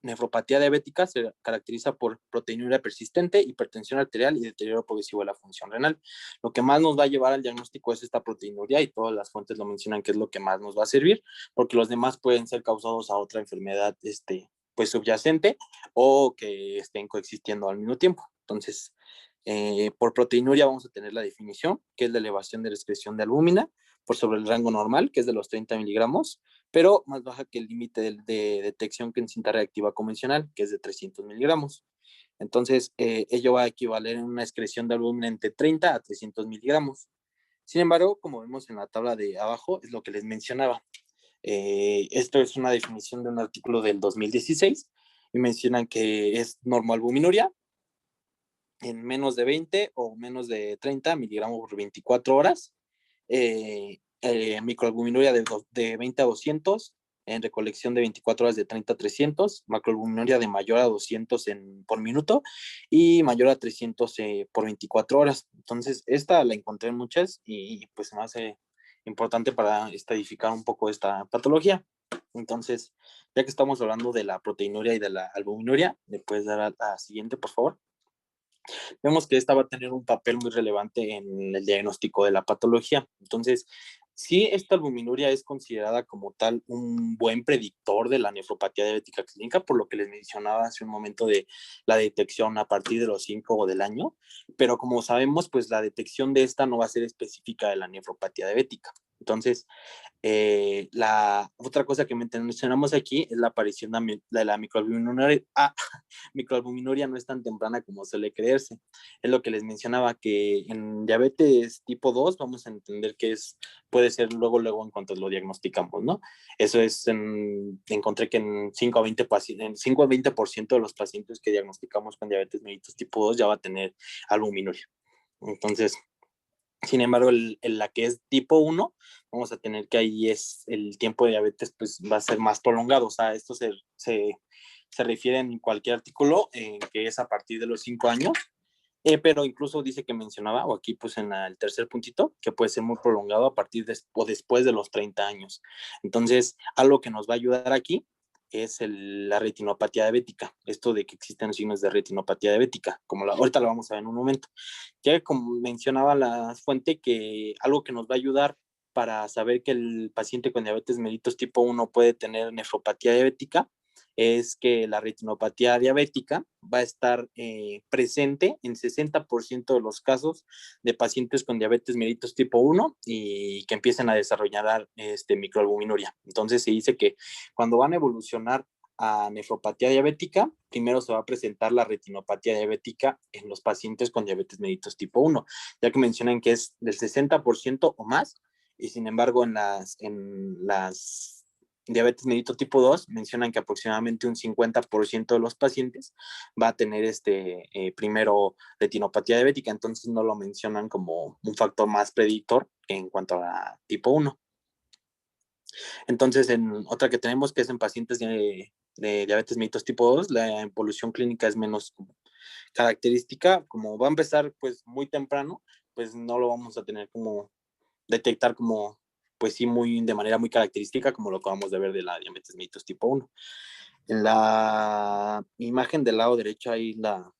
nefropatía diabética se caracteriza por proteinuria persistente, hipertensión arterial y deterioro progresivo de la función renal. Lo que más nos va a llevar al diagnóstico es esta proteinuria, y todas las fuentes lo mencionan que es lo que más nos va a servir, porque los demás pueden ser causados a otra enfermedad pues subyacente, o que estén coexistiendo al mismo tiempo. Entonces, por proteinuria vamos a tener la definición, que es la elevación de la excreción de albúmina por sobre el rango normal, que es de los 30 miligramos, pero más baja que el límite de detección que en cinta reactiva convencional, que es de 300 miligramos. Entonces, ello va a equivaler en una excreción de albúmina entre 30 a 300 miligramos. Sin embargo, como vemos en la tabla de abajo, es lo que les mencionaba. Esto es una definición de un artículo del 2016 y mencionan que es normoalbuminuria en menos de 20 o menos de 30 miligramos por 24 horas. Microalbuminuria de 20 a 200, en recolección de 24 horas de 30 a 300, macroalbuminuria de mayor a 200 por minuto y mayor a 300 por 24 horas. Entonces, esta la encontré en muchas y pues se me hace importante para estadificar un poco esta patología. Entonces, ya que estamos hablando de la proteinuria y de la albuminuria, ¿le puedes dar a la siguiente, por favor? Vemos que esta va a tener un papel muy relevante en el diagnóstico de la patología. Entonces, sí, esta albuminuria es considerada como tal un buen predictor de la nefropatía diabética clínica, por lo que les mencionaba hace un momento de la detección a partir de los 5 del año, pero como sabemos, pues la detección de esta no va a ser específica de la nefropatía diabética. Entonces, la otra cosa que mencionamos aquí es la aparición de la microalbuminuria. Microalbuminuria no es tan temprana como suele creerse. Es lo que les mencionaba, que en diabetes tipo 2 vamos a entender que puede ser luego en cuanto lo diagnosticamos, ¿no? Eso es, encontré que en 5 a 20% de los pacientes que diagnosticamos con diabetes mellitus tipo 2 ya va a tener albuminuria. Entonces, sin embargo, la que es tipo 1, vamos a tener que ahí es el tiempo de diabetes, pues va a ser más prolongado. O sea, esto se refiere en cualquier artículo que es a partir de los 5 años, pero incluso dice que mencionaba, o aquí pues en el tercer puntito, que puede ser muy prolongado a partir o después de los 30 años. Entonces, algo que nos va a ayudar aquí es la retinopatía diabética, esto de que existen signos de retinopatía diabética, como ahorita lo vamos a ver en un momento. Ya como mencionaba la fuente, que algo que nos va a ayudar para saber que el paciente con diabetes mellitus tipo 1 puede tener nefropatía diabética es que la retinopatía diabética va a estar presente en 60% de los casos de pacientes con diabetes mellitus tipo 1 y que empiecen a desarrollar microalbuminuria. Entonces se dice que cuando van a evolucionar a nefropatía diabética, primero se va a presentar la retinopatía diabética en los pacientes con diabetes mellitus tipo 1, ya que mencionan que es del 60% o más, y sin embargo en las diabetes mellitus tipo 2 mencionan que aproximadamente un 50% de los pacientes va a tener primero retinopatía diabética, entonces no lo mencionan como un factor más predictor en cuanto a la tipo 1. Entonces, otra que tenemos que es en pacientes de diabetes mellitus tipo 2, la evolución clínica es menos característica, como va a empezar pues muy temprano, pues no lo vamos a tener como detectar como pues sí de manera muy característica, como lo acabamos de ver de la diabetes mellitus tipo 1. En la imagen del lado derecho ahí la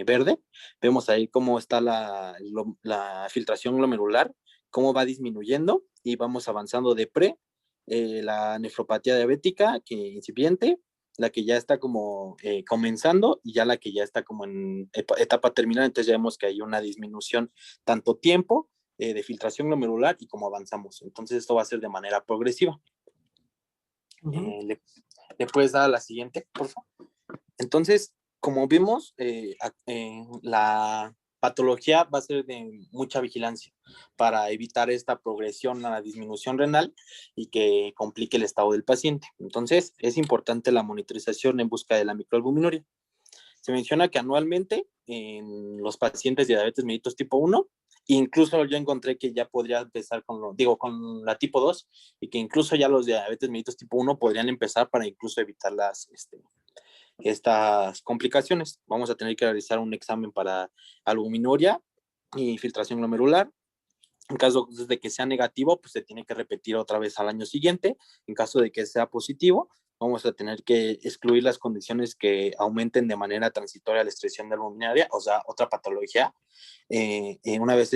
verde, vemos ahí cómo está la filtración glomerular, cómo va disminuyendo y vamos avanzando de la nefropatía diabética, que incipiente, la que ya está como comenzando y ya la que ya está como en etapa terminal. Entonces ya vemos que hay una disminución tanto tiempo de filtración glomerular y como avanzamos. Entonces esto va a ser de manera progresiva. ¿Le puedes dar a la siguiente, por favor? Entonces, como vimos, la patología va a ser de mucha vigilancia para evitar esta progresión a la disminución renal y que complique el estado del paciente. Entonces, es importante la monitorización en busca de la microalbuminuria. Se menciona que anualmente en los pacientes de diabetes mellitus tipo 1, incluso yo encontré que ya podría empezar con la tipo 2 y que incluso ya los diabetes mellitus tipo 1 podrían empezar para incluso evitar estas complicaciones. Vamos a tener que realizar un examen para albuminuria y filtración glomerular. En caso de que sea negativo, pues se tiene que repetir otra vez al año siguiente. En caso de que sea positivo, vamos a tener que excluir las condiciones que aumenten de manera transitoria la excreción de albuminaria, o sea, otra patología. Una vez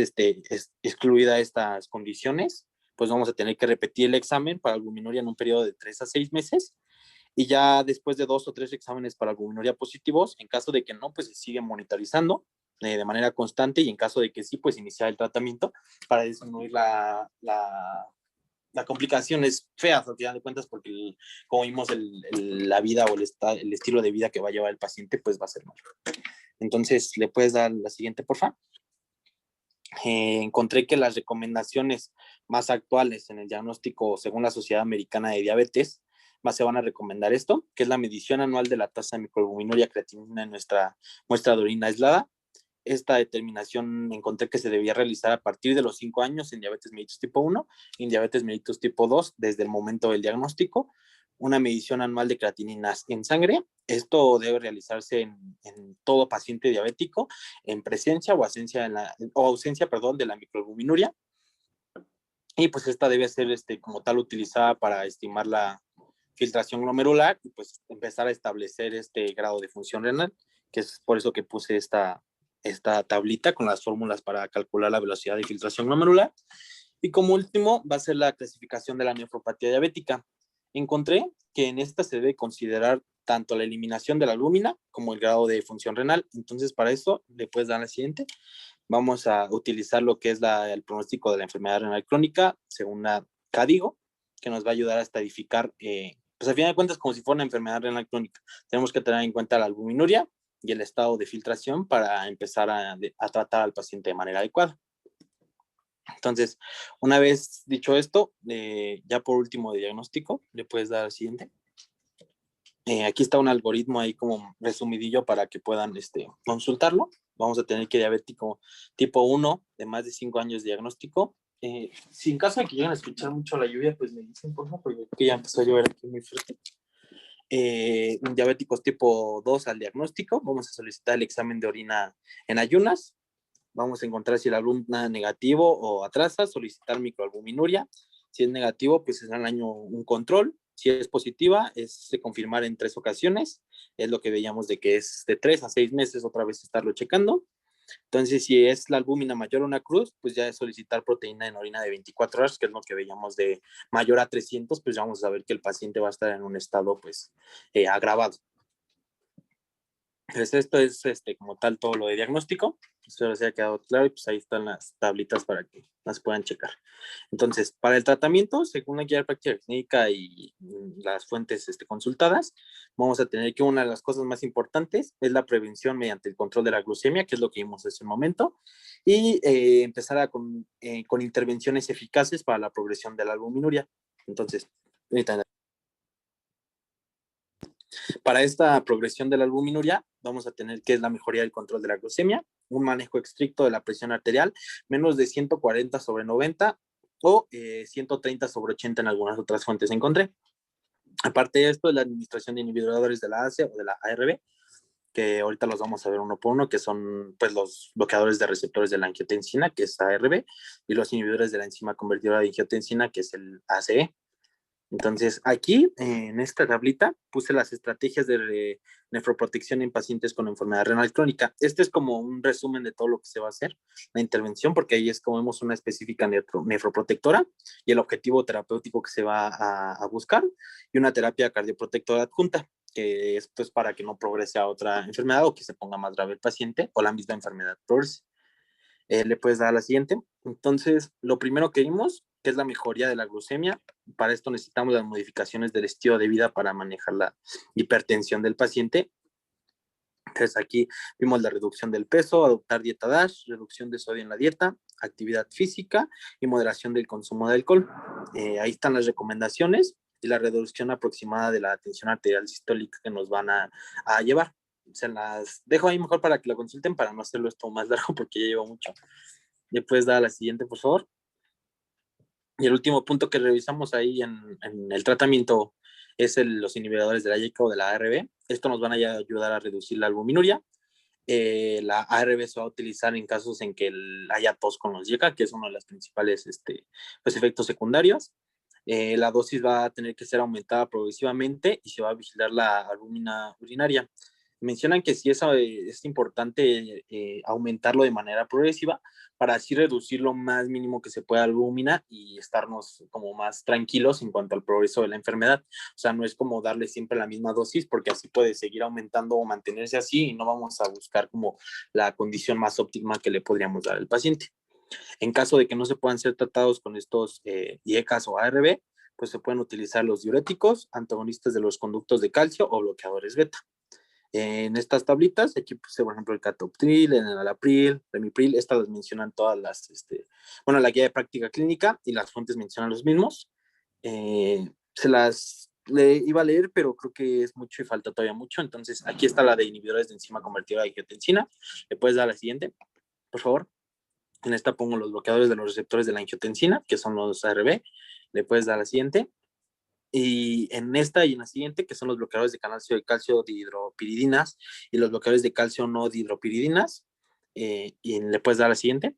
excluida estas condiciones, pues vamos a tener que repetir el examen para albuminuria en un periodo de 3 a 6 meses. Y ya después de 2 o 3 exámenes para albuminuria positivos, en caso de que no, pues se sigue monitorizando de manera constante, y en caso de que sí, pues iniciar el tratamiento para disminuir la complicación es fea, al final de cuentas, porque como vimos, la vida o el estilo de vida que va a llevar el paciente, pues va a ser malo. Entonces, ¿le puedes dar la siguiente, por favor? Encontré que las recomendaciones más actuales en el diagnóstico según la Sociedad Americana de Diabetes más se van a recomendar esto, que es la medición anual de la tasa de microalbuminuria creatinina en nuestra muestra de orina aislada. Esta determinación encontré que se debía realizar a partir de los 5 años en diabetes mellitus tipo 1 y en diabetes mellitus tipo 2 desde el momento del diagnóstico. Una medición anual de creatininas en sangre. Esto debe realizarse en todo paciente diabético en presencia o ausencia de la microalbuminuria. Y pues esta debe ser como tal utilizada para estimar la filtración glomerular y pues empezar a establecer este grado de función renal, que es por eso que puse esta tablita con las fórmulas para calcular la velocidad de filtración glomerular. Y como último va a ser la clasificación de la nefropatía diabética. Encontré que en esta se debe considerar tanto la eliminación de la albúmina como el grado de función renal. Entonces, para eso le puedes dar la siguiente. Vamos a utilizar lo que es el pronóstico de la enfermedad renal crónica según la CADIGO, que nos va a ayudar a estadificar, pues al final de cuentas, como si fuera una enfermedad renal crónica. Tenemos que tener en cuenta la albuminuria y el estado de filtración para empezar a tratar al paciente de manera adecuada. Entonces, una vez dicho esto, ya por último de diagnóstico, le puedes dar al siguiente. Aquí está un algoritmo ahí como resumidillo para que puedan consultarlo. Vamos a tener que diabético tipo 1 de más de 5 años de diagnóstico. Si en caso de que lleguen a escuchar mucho la lluvia, pues me dicen, por favor, porque ya empezó a llover aquí muy fuerte. Diabéticos tipo 2 al diagnóstico. Vamos a solicitar el examen de orina en ayunas. Vamos a encontrar si el alumna negativo o atrasa, solicitar microalbuminuria. Si es negativo, pues es al año un control. Si es positiva, es confirmar en 3 ocasiones. Es lo que veíamos de que es de 3 a 6 meses otra vez estarlo checando. Entonces, si es la albúmina mayor a una cruz, pues ya es solicitar proteína en orina de 24 horas, que es lo que veíamos de mayor a 300, pues ya vamos a saber que el paciente va a estar en un estado pues agravado. Pues esto es como tal todo lo de diagnóstico. Espero les haya quedado claro y pues ahí están las tablitas para que las puedan checar. Entonces, para el tratamiento, según la guía de práctica clínica y las fuentes consultadas, vamos a tener que una de las cosas más importantes es la prevención mediante el control de la glucemia, que es lo que vimos hace un momento, y empezar con intervenciones eficaces para la progresión de la albuminuria. Entonces, ahorita para esta progresión de la albuminuria, vamos a tener que es la mejoría del control de la glucemia, un manejo estricto de la presión arterial, menos de 140/90 o 130/80 en algunas otras fuentes encontré. Aparte de esto, la administración de inhibidores de la ACE o de la ARB, que ahorita los vamos a ver uno por uno, que son pues los bloqueadores de receptores de la angiotensina, que es ARB, y los inhibidores de la enzima convertidora de angiotensina, que es el ACE. Entonces, aquí en esta tablita puse las estrategias de nefroprotección en pacientes con enfermedad renal crónica. Este es como un resumen de todo lo que se va a hacer, la intervención, porque ahí es como vemos una específica nefroprotectora y el objetivo terapéutico que se va a buscar y una terapia cardioprotectora adjunta, que esto es para que no progrese a otra enfermedad o que se ponga más grave el paciente o la misma enfermedad progrese. Le puedes dar a la siguiente. Entonces, lo primero que vimos, que es la mejoría de la glucemia. Para esto necesitamos las modificaciones del estilo de vida para manejar la hipertensión del paciente. Entonces, aquí vimos la reducción del peso, adoptar dieta DASH, reducción de sodio en la dieta, actividad física y moderación del consumo de alcohol. Ahí están las recomendaciones y la reducción aproximada de la tensión arterial sistólica que nos van a llevar. Se las dejo ahí mejor para que lo consulten, para no hacerlo esto más largo porque ya llevo mucho. ¿Le puedes dar a la siguiente, por favor? Y el último punto que revisamos ahí en el tratamiento es los inhibidores de la YECA o de la ARB. Esto nos van a ayudar a reducir la albuminuria. La ARB se va a utilizar en casos en que haya tos con los YECA, que es uno de los principales pues, efectos secundarios. La dosis va a tener que ser aumentada progresivamente y se va a vigilar la albúmina urinaria. Mencionan que sí es importante aumentarlo de manera progresiva para así reducir lo más mínimo que se pueda la albúmina y estarnos como más tranquilos en cuanto al progreso de la enfermedad. O sea, no es como darle siempre la misma dosis porque así puede seguir aumentando o mantenerse así y no vamos a buscar como la condición más óptima que le podríamos dar al paciente. En caso de que no se puedan ser tratados con estos IECAS o ARB, pues se pueden utilizar los diuréticos, antagonistas de los conductos de calcio o bloqueadores beta. En estas tablitas, aquí puse, por ejemplo, el catoptril, el enalapril, remipril, estas las mencionan todas las, bueno, la guía de práctica clínica y las fuentes mencionan los mismos. Se las iba a leer, pero creo que es mucho y falta todavía mucho. Entonces, aquí está la de inhibidores de enzima convertida a angiotensina. ¿Le puedes dar la siguiente, por favor? En esta pongo los bloqueadores de los receptores de la angiotensina, que son los ARB. Le puedes dar la siguiente. Y en esta y en la siguiente, que son los bloqueadores de calcio dihidropiridinas y los bloqueadores de calcio no dihidropiridinas. Y le puedes dar la siguiente.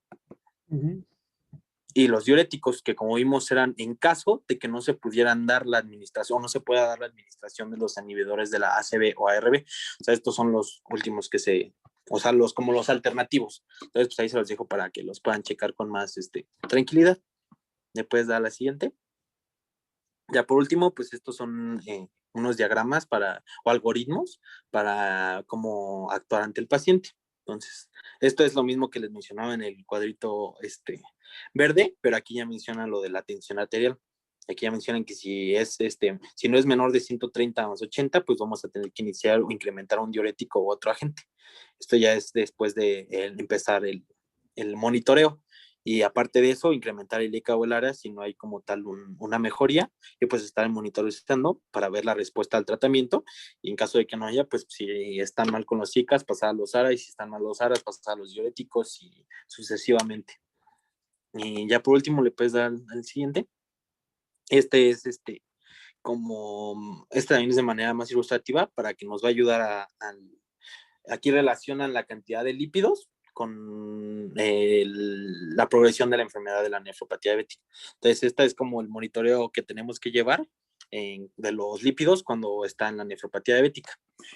Y los diuréticos, que como vimos eran en caso de que no se pudieran dar la administración, o no se pueda dar la administración de los inhibidores de la ACB o ARB. O sea, estos son los últimos que o sea, como los alternativos. Entonces, pues ahí se los dejo para que los puedan checar con más tranquilidad. ¿Le puedes dar la siguiente? Ya por último, pues estos son unos diagramas o algoritmos para cómo actuar ante el paciente. Entonces, esto es lo mismo que les mencionaba en el cuadrito verde, pero aquí ya mencionan lo de la tensión arterial. Aquí ya mencionan que si no es menor de 130/80, pues vamos a tener que iniciar o incrementar un diurético u otro agente. Esto ya es después de empezar el monitoreo. Y aparte de eso, incrementar el ICA o el ARA si no hay como tal una mejoría, y pues estar monitorizando para ver la respuesta al tratamiento. Y en caso de que no haya, pues si están mal con los ICAs, pasar a los ARA, y si están mal los ARAs, pasar a los diuréticos y sucesivamente. Y ya por último le puedes dar al siguiente. Este también es de manera más ilustrativa para que nos va a ayudar aquí relacionan la cantidad de lípidos con la progresión de la enfermedad de la nefropatía diabética. Entonces, esta es como el monitoreo que tenemos que llevar de los lípidos cuando está en la nefropatía diabética.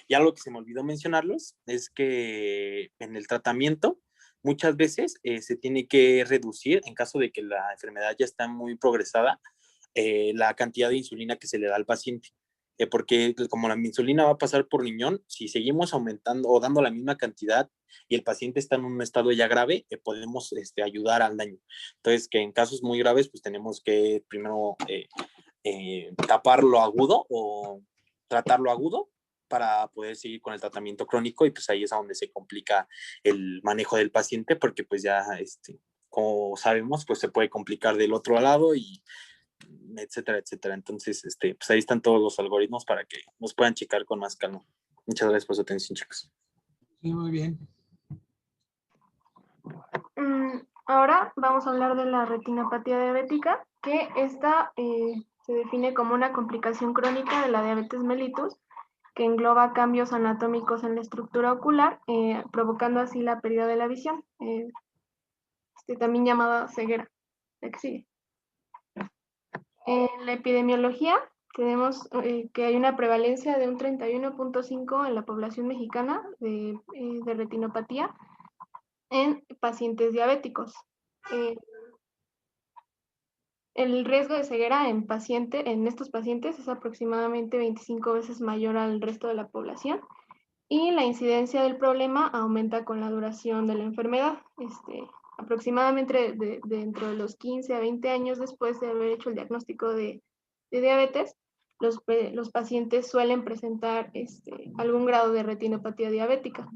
Y algo que se me olvidó mencionarlos es que en el tratamiento muchas veces se tiene que reducir, en caso de que la enfermedad ya está muy progresada, la cantidad de insulina que se le da al paciente. Porque como la insulina va a pasar por riñón, si seguimos aumentando o dando la misma cantidad y el paciente está en un estado ya grave, podemos ayudar al daño. Entonces, que en casos muy graves, pues tenemos que primero tapar lo agudo o tratar lo agudo para poder seguir con el tratamiento crónico, y pues ahí es a donde se complica el manejo del paciente, porque pues ya, como sabemos, pues se puede complicar del otro lado y etcétera, etcétera. Entonces, pues ahí están todos los algoritmos para que nos puedan checar con más calma. Muchas gracias por su atención, chicos. Sí, muy bien. Ahora vamos a hablar de la retinopatía diabética, que esta se define como una complicación crónica de la diabetes mellitus, que engloba cambios anatómicos en la estructura ocular, provocando así la pérdida de la visión, también llamada ceguera. La que sigue. En la epidemiología tenemos que hay una prevalencia de un 31.5 en la población mexicana de retinopatía en pacientes diabéticos. El riesgo de ceguera en estos pacientes es aproximadamente 25 veces mayor al resto de la población, y la incidencia del problema aumenta con la duración de la enfermedad. Aproximadamente dentro de los 15 a 20 años después de haber hecho el diagnóstico de diabetes, los pacientes suelen presentar algún grado de retinopatía diabética.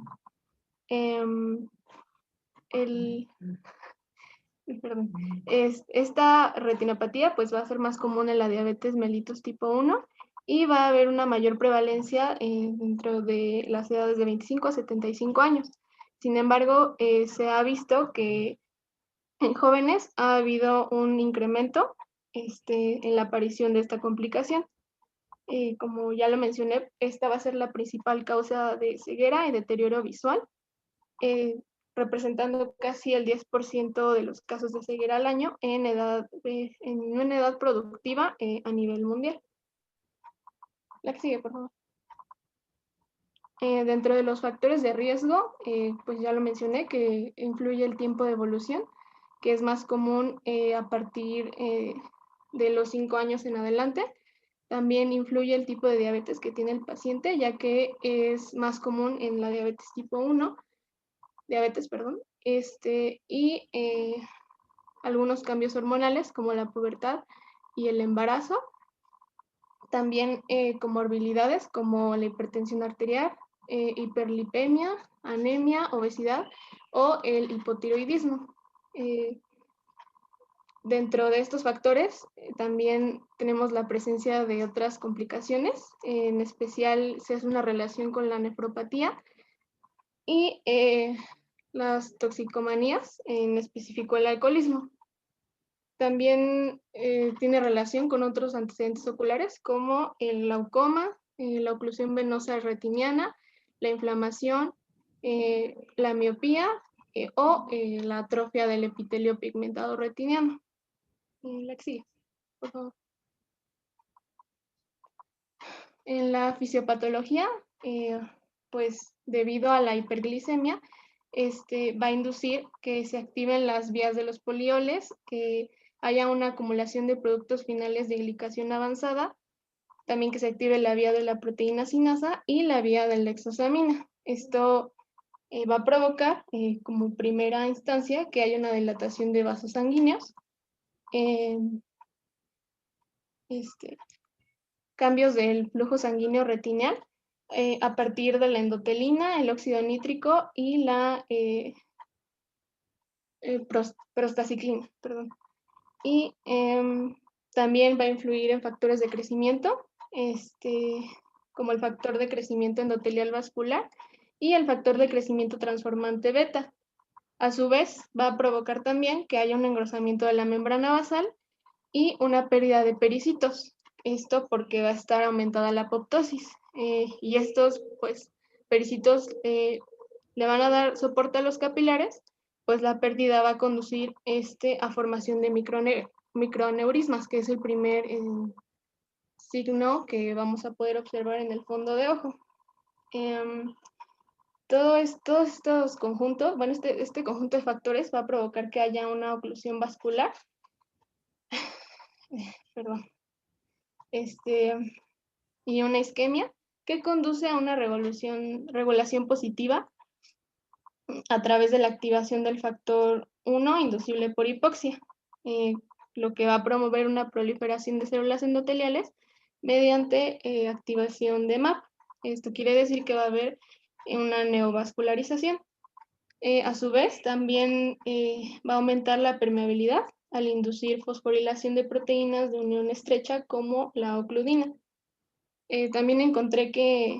Esta retinopatía pues va a ser más común en la diabetes mellitus tipo 1, y va a haber una mayor prevalencia dentro de las edades de 25 a 75 años. Sin embargo, se ha visto que en jóvenes ha habido un incremento en la aparición de esta complicación. Como ya lo mencioné, esta va a ser la principal causa de ceguera y deterioro visual. representando casi el 10% de los casos de ceguera al año en una edad productiva a nivel mundial. La que sigue, por favor. Dentro de los factores de riesgo, pues ya lo mencioné, que influye el tiempo de evolución, que es más común a partir de los 5 años en adelante. También influye el tipo de diabetes que tiene el paciente, ya que es más común en la diabetes tipo 1, y algunos cambios hormonales como la pubertad y el embarazo. También comorbilidades como la hipertensión arterial, hiperlipemia, anemia, obesidad o el hipotiroidismo. Dentro de estos factores también tenemos la presencia de otras complicaciones, en especial se hace una relación con la nefropatía y las toxicomanías, en específico el alcoholismo. También tiene relación con otros antecedentes oculares como el glaucoma, la oclusión venosa retiniana, la inflamación, la miopía o la atrofia del epitelio pigmentado retiniano. La que sigue, por favor. En la fisiopatología, pues debido a la hiperglicemia, va a inducir que se activen las vías de los polioles, que haya una acumulación de productos finales de glicación avanzada, también que se active la vía de la proteína sinasa y la vía de la hexosamina. Esto va a provocar, como primera instancia, que haya una dilatación de vasos sanguíneos, cambios del flujo sanguíneo retinal a partir de la endotelina, el óxido nítrico y la prostaciclina, perdón. Y también va a influir en factores de crecimiento, como el factor de crecimiento endotelial vascular y el factor de crecimiento transformante beta. A su vez, va a provocar también que haya un engrosamiento de la membrana basal y una pérdida de pericitos. Esto porque va a estar aumentada la apoptosis. Y estos, pues, pericitos le van a dar soporte a los capilares, pues la pérdida va a conducir a formación de microaneurismas, que es el primer signo que vamos a poder observar en el fondo de ojo. Todos estos conjuntos, bueno, este conjunto de factores va a provocar que haya una oclusión vascular, perdón, y una isquemia que conduce a una regulación positiva a través de la activación del factor 1 inducible por hipoxia, lo que va a promover una proliferación de células endoteliales mediante activación de MAP. Esto quiere decir que va a haber una neovascularización. A su vez, también va a aumentar la permeabilidad al inducir fosforilación de proteínas de unión estrecha como la ocludina. También encontré que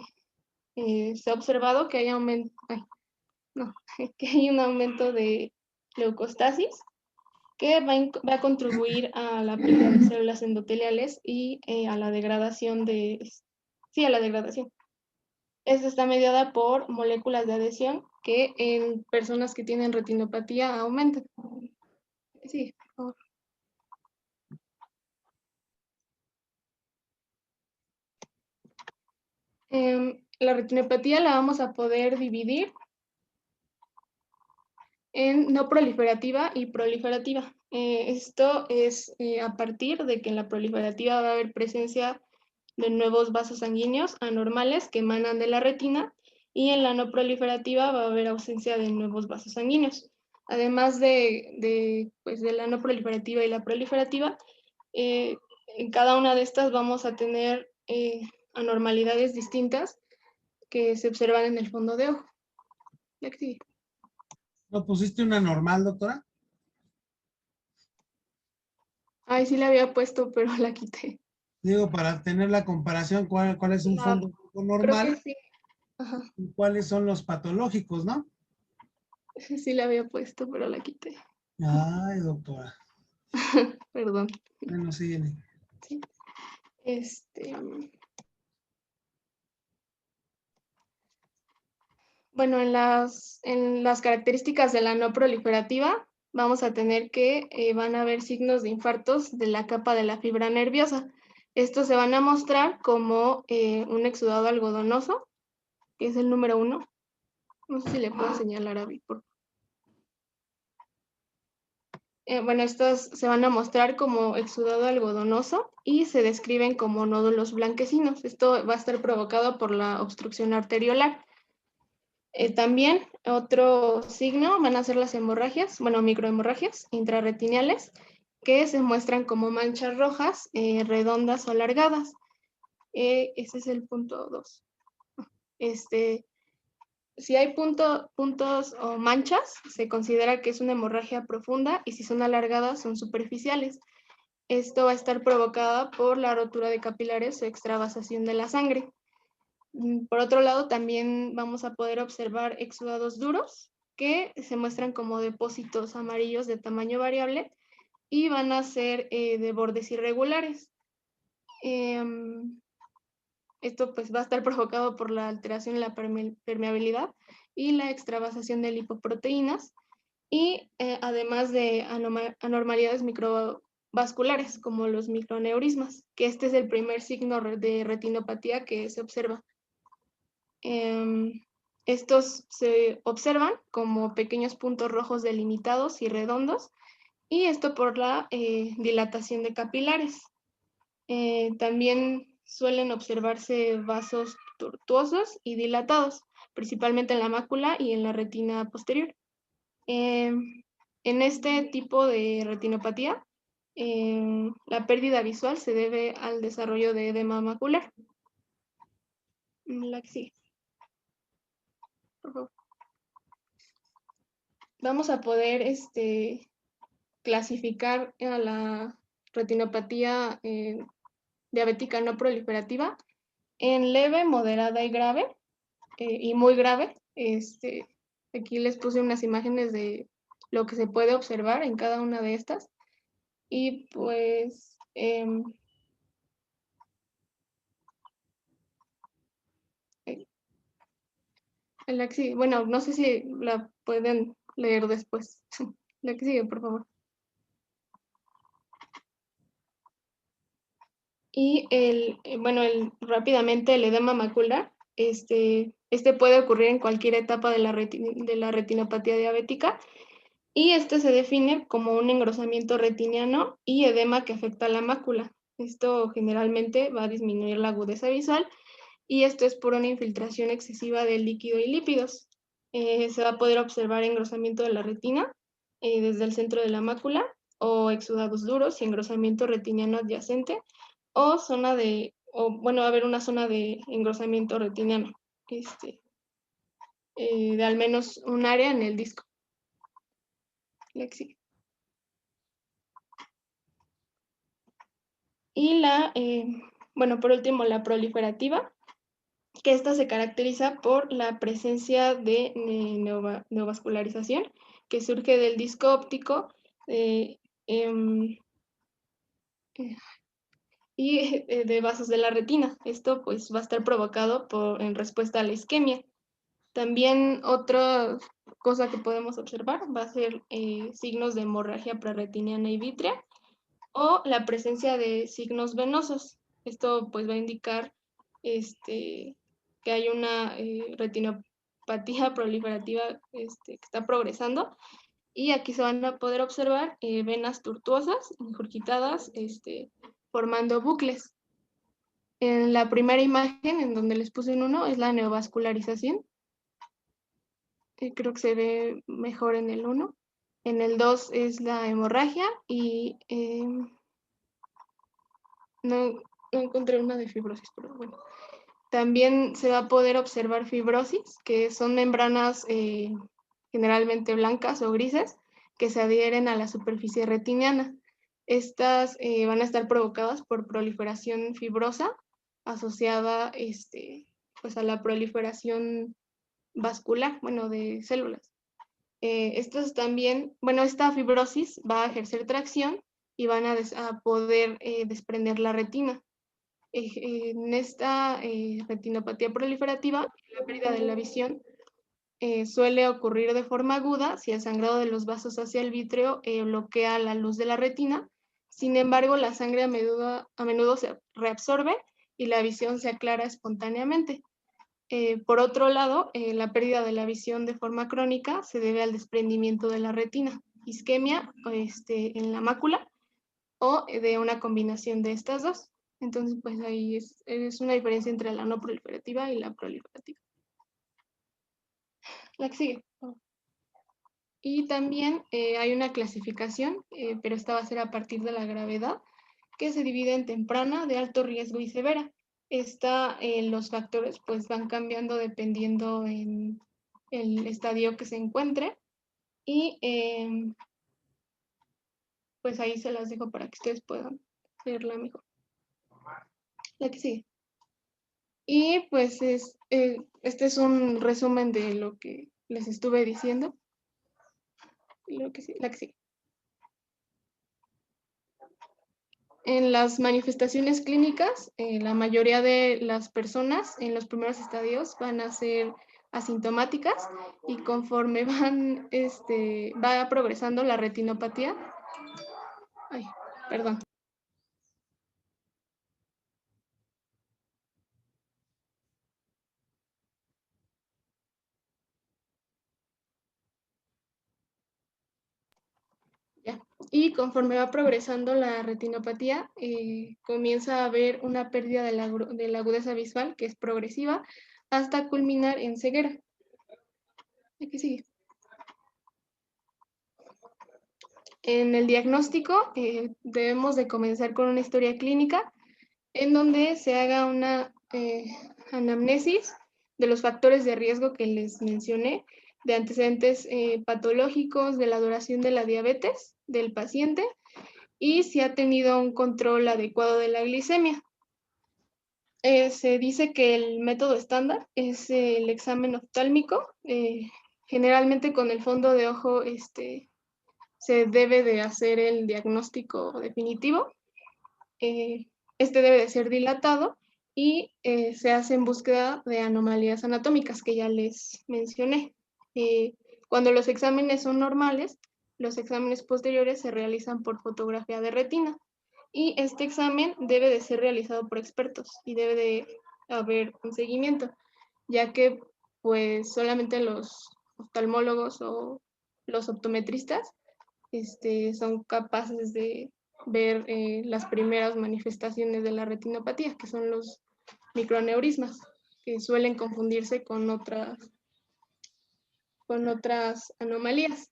se ha observado que hay que hay un aumento de leucostasis que va a contribuir a la pérdida de células endoteliales y a la degradación a la degradación. Esta está mediada por moléculas de adhesión que en personas que tienen retinopatía aumentan. Sí, por favor. La retinopatía la vamos a poder dividir en no proliferativa y proliferativa. Esto es a partir de que en la proliferativa va a haber presencia de nuevos vasos sanguíneos anormales que emanan de la retina, y en la no proliferativa va a haber ausencia de nuevos vasos sanguíneos. Además de la no proliferativa y la proliferativa, en cada una de estas vamos a tener anormalidades distintas que se observan en el fondo de ojo. ¿No pusiste una normal, doctora? Ay, sí la había puesto, pero la quité. Digo, para tener la comparación, ¿cuál es un fondo normal? Creo que sí. Ajá. Y cuáles son los patológicos, ¿no? Sí la había puesto, pero la quité. Ay, doctora. Perdón. Bueno, síguele. Sí. Bueno, en las características de la no proliferativa, vamos a tener que van a haber signos de infartos de la capa de la fibra nerviosa. Estos se van a mostrar como un exudado algodonoso, que es el número 1. No sé si le puedo señalar a Vic, bueno, estos se van a mostrar como exudado algodonoso y se describen como nódulos blanquecinos. Esto va a estar provocado por la obstrucción arteriolar. También otro signo van a ser las hemorragias, bueno, microhemorragias intrarretiniales, que se muestran como manchas rojas, redondas o alargadas. Ese es el punto 2. Si hay puntos o manchas, se considera que es una hemorragia profunda, y si son alargadas, son superficiales. Esto va a estar provocada por la rotura de capilares o extravasación de la sangre. Por otro lado, también vamos a poder observar exudados duros, que se muestran como depósitos amarillos de tamaño variable y van a ser de bordes irregulares. Esto pues va a estar provocado por la alteración en la permeabilidad y la extravasación de lipoproteínas, y además de anormalidades microvasculares como los microaneurismas, que este es el primer signo de retinopatía que se observa. Estos se observan como pequeños puntos rojos delimitados y redondos, y esto por la dilatación de capilares. También suelen observarse vasos tortuosos y dilatados, principalmente en la mácula y en la retina posterior. En este tipo de retinopatía, la pérdida visual se debe al desarrollo de edema macular. La que sigue, por favor. Vamos a poder clasificar a la retinopatía diabética no proliferativa en leve, moderada y grave, y muy grave. Aquí les puse unas imágenes de lo que se puede observar en cada una de estas. Y pues la que sigue, bueno, no sé si la pueden leer después. La que sigue, por favor. Y bueno, rápidamente el edema macular, este puede ocurrir en cualquier etapa de la retinopatía diabética, y este se define como un engrosamiento retiniano y edema que afecta a la mácula. Esto generalmente va a disminuir la agudeza visual, y esto es por una infiltración excesiva de líquido y lípidos. Se va a poder observar engrosamiento de la retina desde el centro de la mácula, o exudados duros y engrosamiento retiniano adyacente, o bueno, va a haber una zona de engrosamiento retiniano, de al menos un área en el disco. Lexi. Y bueno, por último, la proliferativa, que esta se caracteriza por la presencia de neovascularización, que surge del disco óptico y de vasos de la retina. Esto pues va a estar provocado en respuesta a la isquemia. También otra cosa que podemos observar va a ser signos de hemorragia prerretiniana y vítrea, o la presencia de signos venosos. Esto pues va a indicar que hay una retinopatía proliferativa que está progresando, y aquí se van a poder observar venas tortuosas, ingurgitadas, formando bucles. En la primera imagen, en donde les puse un 1, es la neovascularización. Creo que se ve mejor en el 1. En el 2 es la hemorragia, y no encontré una de fibrosis, pero bueno. También se va a poder observar fibrosis, que son membranas generalmente blancas o grises, que se adhieren a la superficie retiniana. Estas van a estar provocadas por proliferación fibrosa asociada pues a la proliferación vascular, bueno, de células. Estos también, bueno, esta fibrosis va a ejercer tracción y van a poder desprender la retina. En esta retinopatía proliferativa, la pérdida de la visión suele ocurrir de forma aguda si el sangrado de los vasos hacia el vítreo bloquea la luz de la retina. Sin embargo, la sangre a menudo se reabsorbe y la visión se aclara espontáneamente. Por otro lado, la pérdida de la visión de forma crónica se debe al desprendimiento de la retina, isquemia en la mácula o de una combinación de estas dos. Entonces, pues ahí es una diferencia entre la no proliferativa y la proliferativa. La que sigue. Y también hay una clasificación, pero esta va a ser a partir de la gravedad, que se divide en temprana, de alto riesgo y severa. Los factores pues van cambiando dependiendo en el estadio que se encuentre. Y pues ahí se las dejo para que ustedes puedan verla mejor. La que sigue. Y pues este es un resumen de lo que les estuve diciendo. La que sigue. En las manifestaciones clínicas, la mayoría de las personas en los primeros estadios van a ser asintomáticas y conforme va progresando la retinopatía. Ay, perdón. Ya. Y conforme va progresando la retinopatía, comienza a haber una pérdida de la agudeza visual, que es progresiva, hasta culminar en ceguera. Aquí sigue. En el diagnóstico debemos de comenzar con una historia clínica en donde se haga una anamnesis de los factores de riesgo que les mencioné, de antecedentes patológicos, de la duración de la diabetes del paciente y si ha tenido un control adecuado de la glicemia. Se dice que el método estándar es el examen oftálmico, generalmente con el fondo de ojo se debe de hacer el diagnóstico definitivo. Este debe de ser dilatado y se hace en búsqueda de anomalías anatómicas que ya les mencioné. Cuando los exámenes son normales, los exámenes posteriores se realizan por fotografía de retina y este examen debe de ser realizado por expertos y debe de haber un seguimiento, ya que pues solamente los oftalmólogos o los optometristas son capaces de ver las primeras manifestaciones de la retinopatía, que son los microaneurismas, que suelen confundirse con otras anomalías.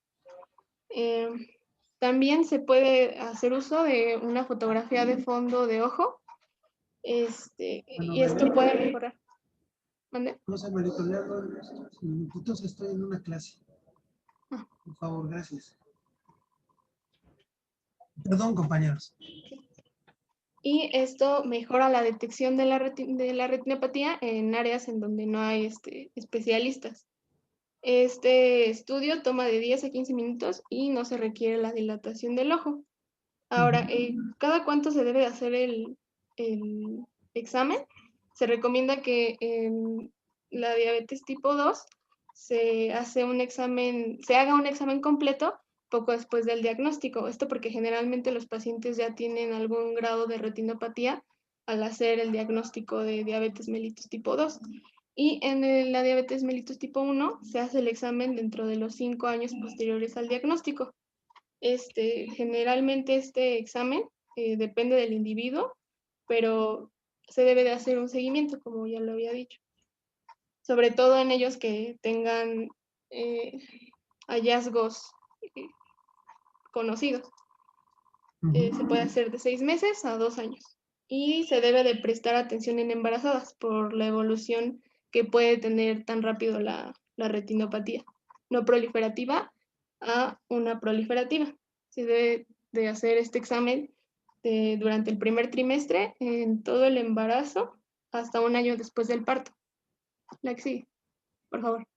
También se puede hacer uso de una fotografía de fondo de ojo, y esto puede mejorar. ¿Mande? No sé, Marito, le hago unos minutitos, estoy en una clase. Por favor, gracias. Perdón, compañeros. Y esto mejora la detección de la retinopatía en áreas en donde no hay especialistas. Este estudio toma de 10 a 15 minutos y no se requiere la dilatación del ojo. Ahora, ¿cada cuánto se debe hacer el examen? Se recomienda que en la diabetes tipo 2 se haga un examen completo poco después del diagnóstico. Esto porque generalmente los pacientes ya tienen algún grado de retinopatía al hacer el diagnóstico de diabetes mellitus tipo 2. Y en la diabetes mellitus tipo 1 se hace el examen dentro de los 5 años posteriores al diagnóstico. Generalmente este examen depende del individuo, pero se debe de hacer un seguimiento, como ya lo había dicho. Sobre todo en ellos que tengan hallazgos conocidos. Se puede hacer de 6 meses a 2 años. Y se debe de prestar atención en embarazadas por la evolución que puede tener tan rápido la retinopatía no proliferativa a una proliferativa. Se debe de hacer este examen durante el primer trimestre, en todo el embarazo, hasta 1 año después del parto. La que sigue, por favor.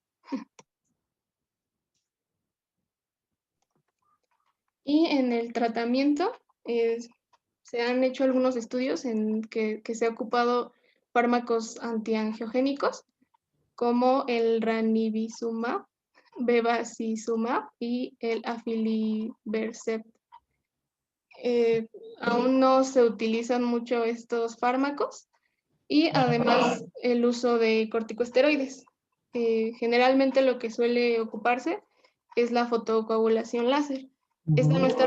Y en el tratamiento se han hecho algunos estudios en que se ha ocupado fármacos antiangiogénicos como el ranibizumab, bevacizumab y el aflibercept. Aún no se utilizan mucho estos fármacos y además el uso de corticosteroides. Generalmente lo que suele ocuparse es la fotocoagulación láser. Esta no está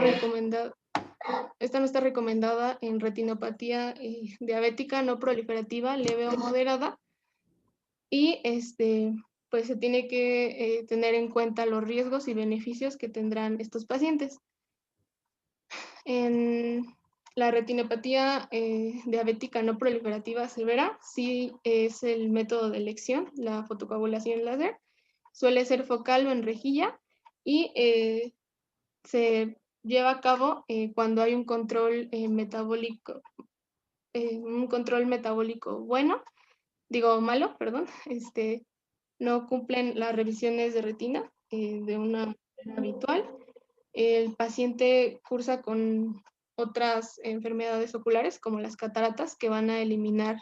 recomendada en retinopatía diabética no proliferativa leve o moderada y pues se tiene que tener en cuenta los riesgos y beneficios que tendrán estos pacientes. En la retinopatía diabética no proliferativa severa, sí es el método de elección, la fotocoagulación láser. Suele ser focal o en rejilla y se lleva a cabo cuando hay un control metabólico malo, perdón, no cumplen las revisiones de retina de una manera habitual. El paciente cursa con otras enfermedades oculares como las cataratas que van a limitar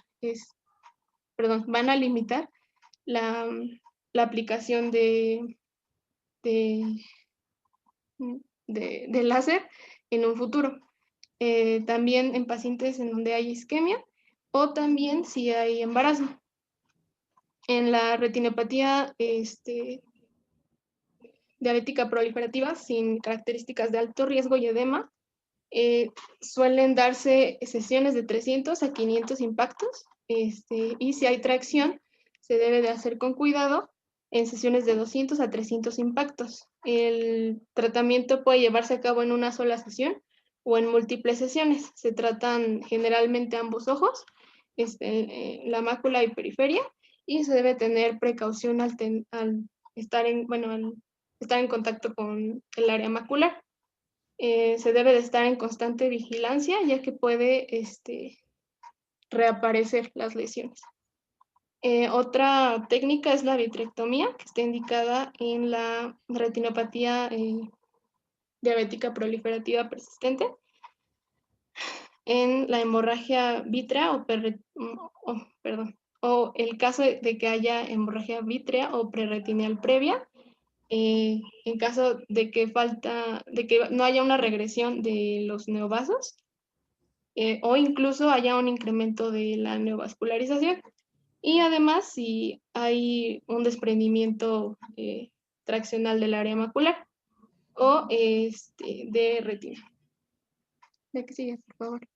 la aplicación de láser en un futuro. También en pacientes en donde hay isquemia o también si hay embarazo. En la retinopatía diabética proliferativa sin características de alto riesgo y edema, suelen darse sesiones de 300 a 500 impactos y si hay tracción se debe de hacer con cuidado en sesiones de 200 a 300 impactos. El tratamiento puede llevarse a cabo en una sola sesión o en múltiples sesiones. Se tratan generalmente ambos ojos, la mácula y periferia, y se debe tener precaución al estar en contacto con el área macular. Se debe de estar en constante vigilancia ya que puede reaparecer las lesiones. Otra técnica es la vitrectomía, que está indicada en la retinopatía diabética proliferativa persistente, en la hemorragia vítrea o el caso de que haya hemorragia vítrea o prerretinial previa, en caso de que no haya una regresión de los neovasos o incluso haya un incremento de la neovascularización. Y además, si hay un desprendimiento traccional del área macular o de retina. La que sigue, por favor.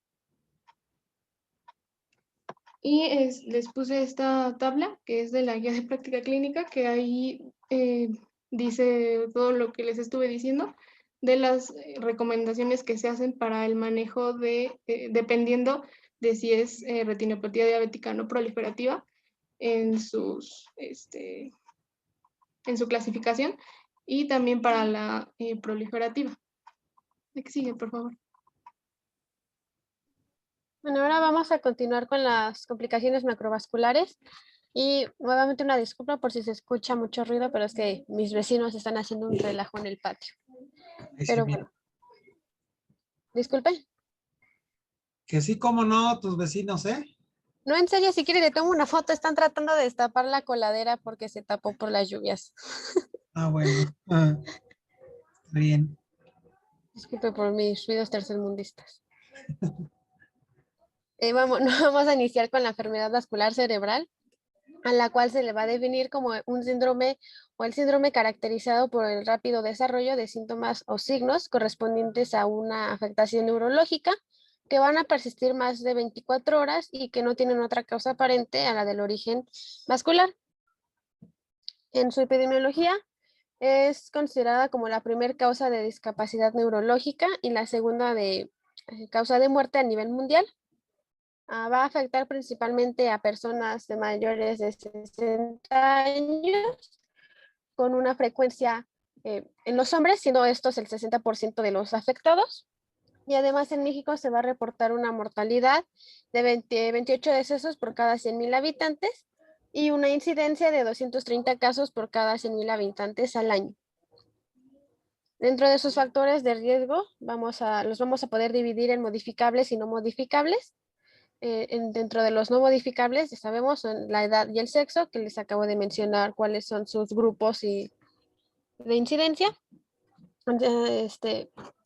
Y les puse esta tabla, que es de la guía de práctica clínica, que ahí dice todo lo que les estuve diciendo, de las recomendaciones que se hacen para el manejo dependiendo de si es retinopatía diabética no proliferativa, en su clasificación y también para la proliferativa. ¿La que sigue, por favor? Bueno, ahora vamos a continuar con las complicaciones macrovasculares y nuevamente una disculpa por si se escucha mucho ruido, pero es que mis vecinos están haciendo un relajo en el patio. Pero bueno, disculpe. Que sí, cómo no, tus vecinos, ¿eh? No, en serio, si quiere le tomo una foto, están tratando de destapar la coladera porque se tapó por las lluvias. Ah, bueno. Está bien. Disculpe por mis ruidos tercermundistas. Vamos a iniciar con la enfermedad vascular cerebral, a la cual se le va a definir como un síndrome o el síndrome caracterizado por el rápido desarrollo de síntomas o signos correspondientes a una afectación neurológica que van a persistir más de 24 horas y que no tienen otra causa aparente a la del origen vascular. En su epidemiología es considerada como la primera causa de discapacidad neurológica y la segunda de causa de muerte a nivel mundial. Va a afectar principalmente a personas de mayores de 60 años, con una frecuencia en los hombres, siendo estos el 60% de los afectados. Y además en México se va a reportar una mortalidad de 28 decesos por cada 100,000 habitantes y una incidencia de 230 casos por cada 100,000 habitantes al año. Dentro de esos factores de riesgo, los vamos a poder dividir en modificables y no modificables. dentro de los no modificables, ya sabemos, son la edad y el sexo, que les acabo de mencionar cuáles son sus grupos y de incidencia.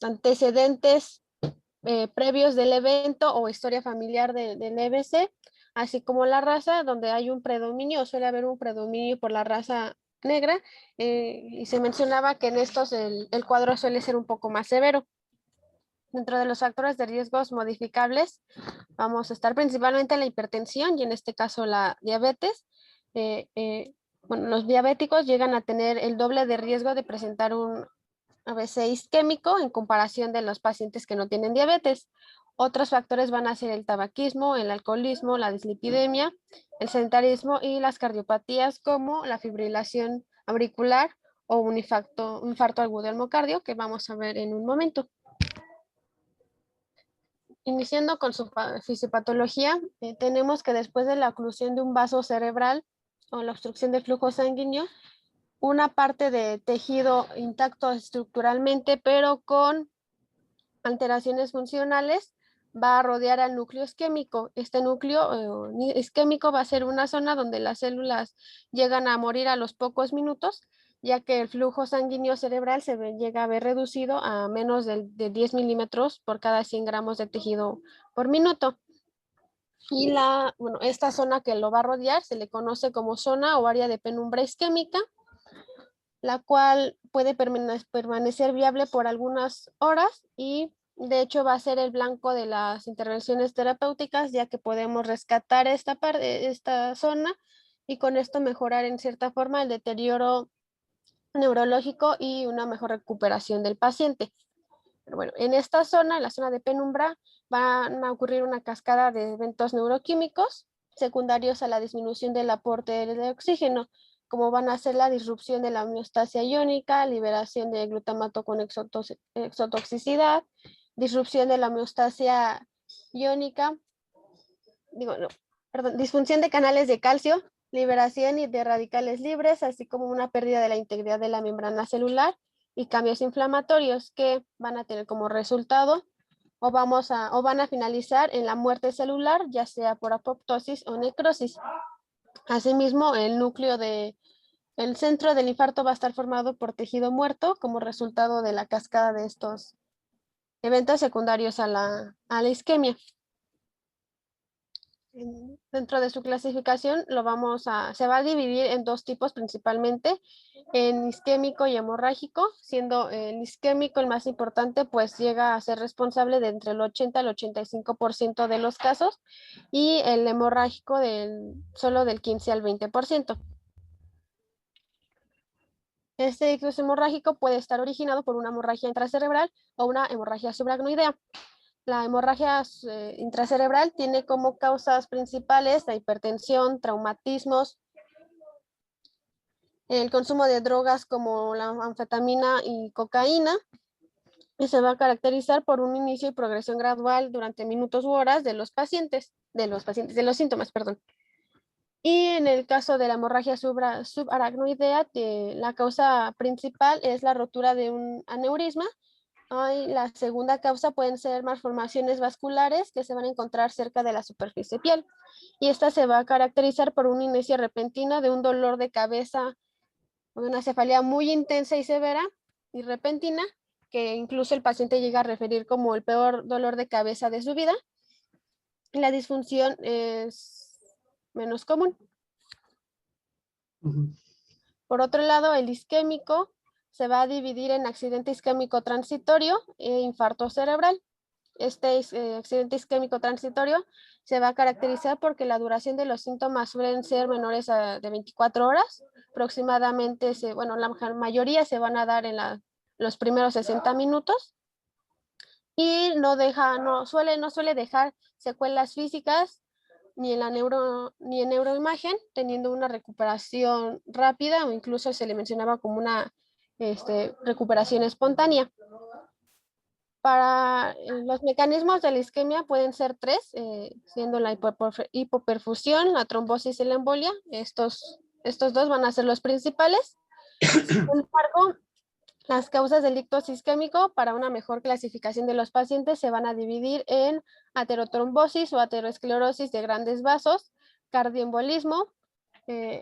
Antecedentes previos del evento o historia familiar del EBC, así como la raza, donde hay un predominio, suele haber un predominio por la raza negra, y se mencionaba que en estos el cuadro suele ser un poco más severo. Dentro de los factores de riesgos modificables, vamos a estar principalmente en la hipertensión y en este caso la diabetes. Bueno, los diabéticos llegan a tener el doble de riesgo de presentar un ABC isquémico en comparación de los pacientes que no tienen diabetes. Otros factores van a ser el tabaquismo, el alcoholismo, la dislipidemia, el sedentarismo y las cardiopatías como la fibrilación auricular o un infarto agudo del miocardio, que vamos a ver en un momento. Iniciando con su fisiopatología, tenemos que después de la oclusión de un vaso cerebral o la obstrucción del flujo sanguíneo, una parte de tejido intacto estructuralmente, pero con alteraciones funcionales, va a rodear al núcleo isquémico. Este núcleo isquémico va a ser una zona donde las células llegan a morir a los pocos minutos, ya que el flujo sanguíneo cerebral llega a ver reducido a menos de 10 milímetros por cada 100 gramos de tejido por minuto. Y esta zona que lo va a rodear se le conoce como zona o área de penumbra isquémica, la cual puede permanecer viable por algunas horas y de hecho va a ser el blanco de las intervenciones terapéuticas, ya que podemos rescatar esta zona y con esto mejorar en cierta forma el deterioro neurológico y una mejor recuperación del paciente. Pero bueno, en esta zona, en la zona de penumbra, van a ocurrir una cascada de eventos neuroquímicos secundarios a la disminución del aporte de oxígeno, como van a ser la disrupción de la homeostasia iónica, liberación de glutamato con exotoxicidad, disrupción de la homeostasia iónica, disfunción de canales de calcio, liberación de radicales libres, así como una pérdida de la integridad de la membrana celular y cambios inflamatorios que van a tener como resultado o van a finalizar en la muerte celular, ya sea por apoptosis o necrosis. Asimismo, el centro del infarto va a estar formado por tejido muerto como resultado de la cascada de estos eventos secundarios a la isquemia. Dentro de su clasificación se va a dividir en dos tipos principalmente, en isquémico y hemorrágico, siendo el isquémico el más importante, pues llega a ser responsable de entre el 80 al 85% de los casos y el hemorrágico solo del 15 al 20%. Este ictus hemorrágico puede estar originado por una hemorragia intracerebral o una hemorragia subaracnoidea. La hemorragia intracerebral tiene como causas principales la hipertensión, traumatismos, el consumo de drogas como la anfetamina y cocaína, y se va a caracterizar por un inicio y progresión gradual durante minutos u horas de los síntomas, perdón. Y en el caso de la hemorragia subaracnoidea, la causa principal es la rotura de un aneurisma. La segunda causa pueden ser malformaciones vasculares que se van a encontrar cerca de la superficie piel. Y esta se va a caracterizar por un inicio repentino de un dolor de cabeza, una cefalea muy intensa y severa y repentina, que incluso el paciente llega a referir como el peor dolor de cabeza de su vida. La disfunción es menos común. Por otro lado, el isquémico se va a dividir en accidente isquémico transitorio e infarto cerebral. Este accidente isquémico transitorio se va a caracterizar porque la duración de los síntomas suelen ser menores de 24 horas. Aproximadamente, la mayoría se van a dar en los primeros 60 minutos y no suele dejar secuelas físicas ni en neuroimagen, teniendo una recuperación rápida o incluso se le mencionaba como una recuperación espontánea. Para los mecanismos de la isquemia pueden ser tres, siendo la hipoperfusión, la trombosis y la embolia. Estos dos van a ser los principales. Sin embargo, Las causas del ictus isquémico, para una mejor clasificación de los pacientes, se van a dividir en aterotrombosis o aterosclerosis de grandes vasos, cardioembolismo,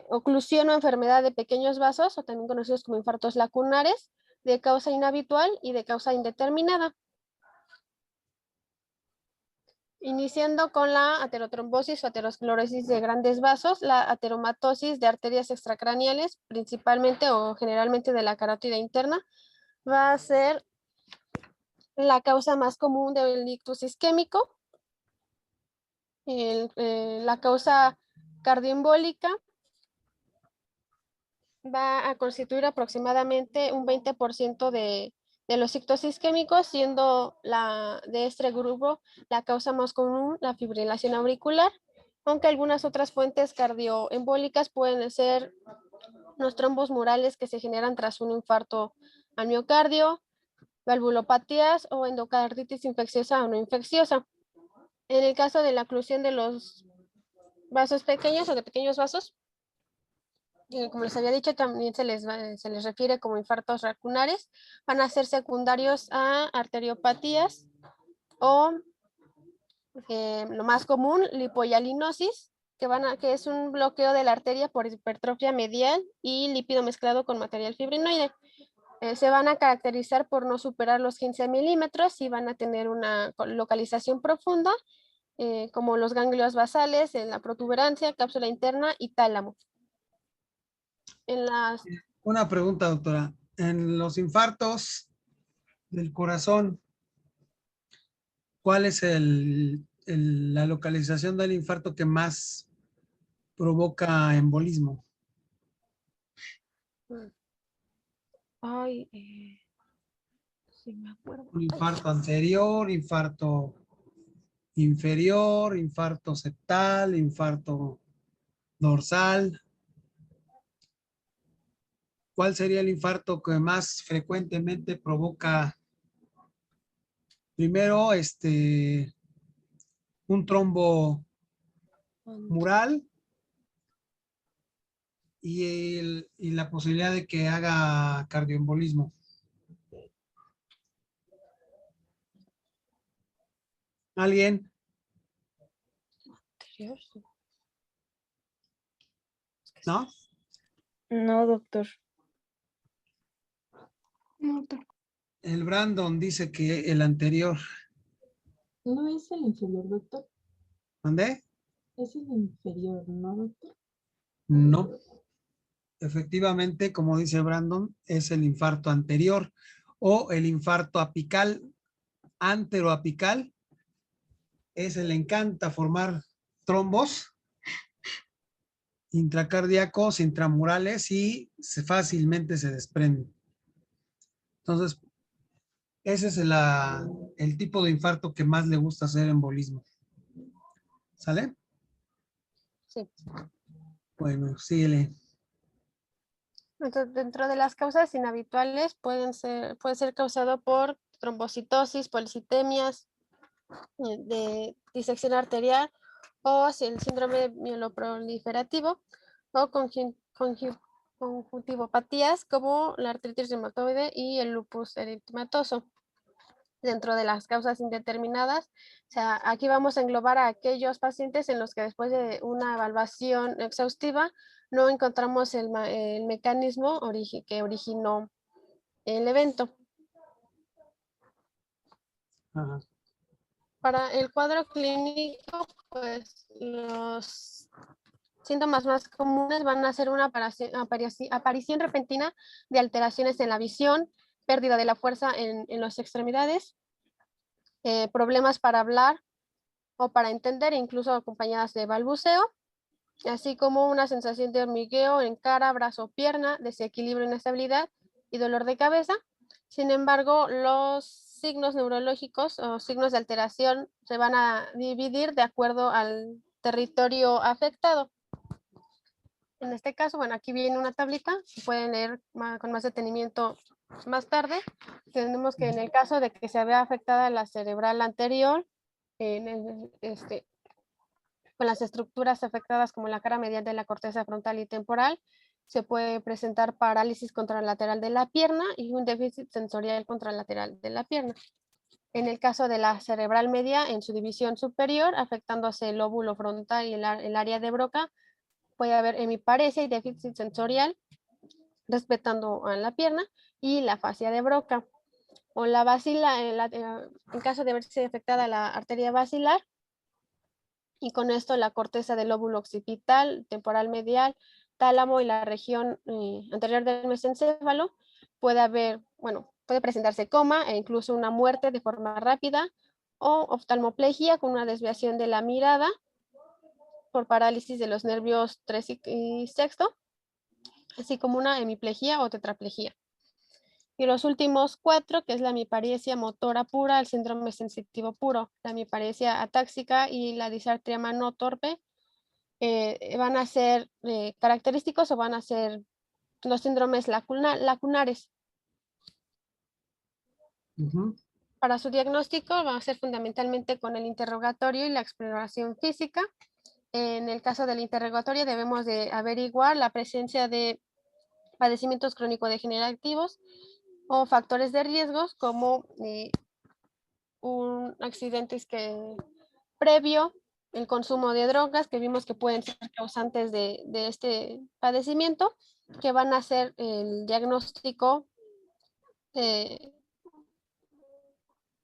oclusión o enfermedad de pequeños vasos, o también conocidos como infartos lacunares, de causa inhabitual y de causa indeterminada. Iniciando con la aterotrombosis o aterosclerosis de grandes vasos, la ateromatosis de arterias extracraneales, principalmente o generalmente de la carótida interna, va a ser la causa más común del ictus isquémico. La causa cardioembólica va a constituir aproximadamente un 20% de los ictus isquémicos, siendo de este grupo la causa más común la fibrilación auricular, aunque algunas otras fuentes cardioembólicas pueden ser los trombos murales que se generan tras un infarto al miocardio, valvulopatías o endocarditis infecciosa o no infecciosa. En el caso de la oclusión de los vasos pequeños o de pequeños vasos, como les había dicho, también se les refiere como infartos lacunares, van a ser secundarios a arteriopatías o lo más común, lipohialinosis, que es un bloqueo de la arteria por hipertrofia medial y lípido mezclado con material fibrinoide. Se van a caracterizar por no superar los 15 milímetros y van a tener una localización profunda, como los ganglios basales, en la protuberancia, cápsula interna y tálamo. Una pregunta, doctora. En los infartos del corazón, ¿cuál es la localización del infarto que más provoca embolismo? Ay, sí me acuerdo. Un infarto anterior, infarto inferior, infarto septal, infarto dorsal. ¿Cuál sería el infarto que más frecuentemente provoca primero un trombo mural y la posibilidad de que haga cardioembolismo? ¿Alguien? ¿No? No, doctor. No, doctor. El Brandon dice que el anterior. ¿No es el inferior, doctor? ¿Mandé? Es el inferior, ¿no, doctor? No. Efectivamente, como dice Brandon, es el infarto anterior o el infarto apical, anteroapical. Ese le encanta formar trombos intracardíacos, intramurales y fácilmente se desprenden. Entonces, ese es el tipo de infarto que más le gusta hacer embolismo. ¿Sale? Sí. Bueno, síguele. Entonces, dentro de las causas inhabituales puede ser causado por trombocitosis, policitemias, de disección arterial, o si el síndrome mieloproliferativo, o conjuntivopatías como la artritis reumatoide y el lupus eritematoso. Dentro de las causas indeterminadas, o sea, aquí vamos a englobar a aquellos pacientes en los que después de una evaluación exhaustiva no encontramos el mecanismo que originó el evento. Ajá. Para el cuadro clínico, pues los síntomas más comunes van a ser una aparición repentina de alteraciones en la visión, pérdida de la fuerza en las extremidades, problemas para hablar o para entender, incluso acompañadas de balbuceo, así como una sensación de hormigueo en cara, brazo, pierna, desequilibrio, inestabilidad y dolor de cabeza. Sin embargo, los signos neurológicos o signos de alteración se van a dividir de acuerdo al territorio afectado. En este caso, bueno, aquí viene una tablita, pueden leer con más detenimiento más tarde. Tenemos que en el caso de que se vea afectada la cerebral anterior, con las estructuras afectadas como la cara medial de la corteza frontal y temporal, se puede presentar parálisis contralateral de la pierna y un déficit sensorial contralateral de la pierna. En el caso de la cerebral media, en su división superior, afectándose el lóbulo frontal y el área de Broca, puede haber hemiparesia y déficit sensorial, respetando a la pierna, y la fascia de Broca. O la basilar, en caso de verse afectada la arteria basilar, y con esto la corteza del lóbulo occipital, temporal medial, tálamo y la región anterior del mesencéfalo, puede presentarse coma e incluso una muerte de forma rápida, o oftalmoplegia con una desviación de la mirada por parálisis de los nervios 3 y sexto, así como una hemiplegia o tetraplegia. Y los últimos 4, que es la hemiparesia motora pura, el síndrome sensitivo puro, la hemiparesia atáxica y la disartria mano torpe, van a ser característicos o van a ser los síndromes lacunares. Para su diagnóstico va a ser fundamentalmente con el interrogatorio y la exploración física. En el caso del interrogatorio debemos de averiguar la presencia de padecimientos crónico-degenerativos o factores de riesgos como un accidente previo, el consumo de drogas que vimos que pueden ser causantes de este padecimiento, que van a hacer el diagnóstico de